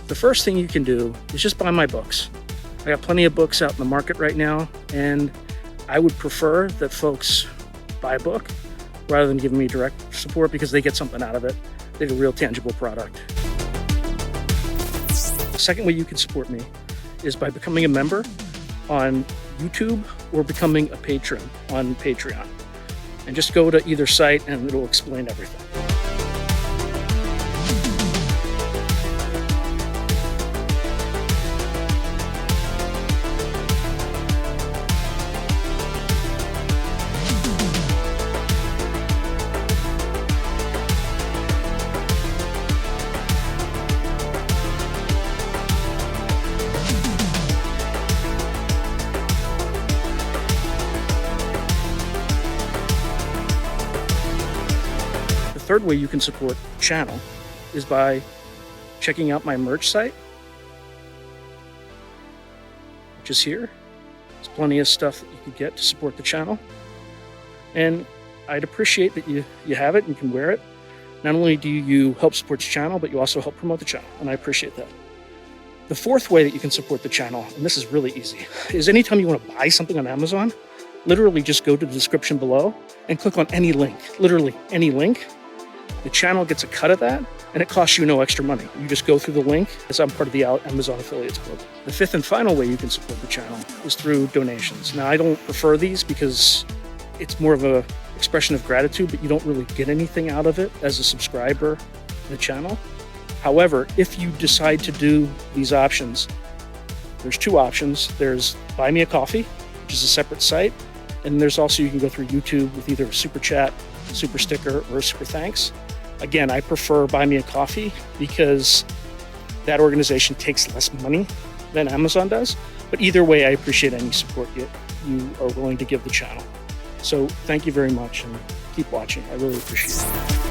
The first thing you can do is just buy my books. I got plenty of books out in the market right now, and I would prefer that folks buy a book rather than giving me direct support because they get something out of it. They get a real tangible product. The second way you can support me is by becoming a member on YouTube or becoming a patron on Patreon. And just go to either site and it'll explain everything. The third way you can support the channel is by checking out my merch site, which is here. There's plenty of stuff that you can get to support the channel. And I'd appreciate that you have it and can wear it. Not only do you help support the channel, but you also help promote the channel, and I appreciate that. The fourth way that you can support the channel, and this is really easy, is anytime you want to buy something on Amazon, literally just go to the description below and click on any link, literally any link. The channel gets a cut of that, and it costs you no extra money. You just go through the link, as I'm part of the Amazon Affiliates Club. The fifth and final way you can support the channel is through donations. Now, I don't prefer these because it's more of an expression of gratitude, but you don't really get anything out of it as a subscriber to the channel. However, if you decide to do these options, there's 2 options. There's Buy Me a Coffee, which is a separate site, and there's also, you can go through YouTube with either a super chat, super sticker, or a super thanks. Again, I prefer Buy Me a Coffee because that organization takes less money than Amazon does. But either way, I appreciate any support you are willing to give the channel. So thank you very much and keep watching. I really appreciate it.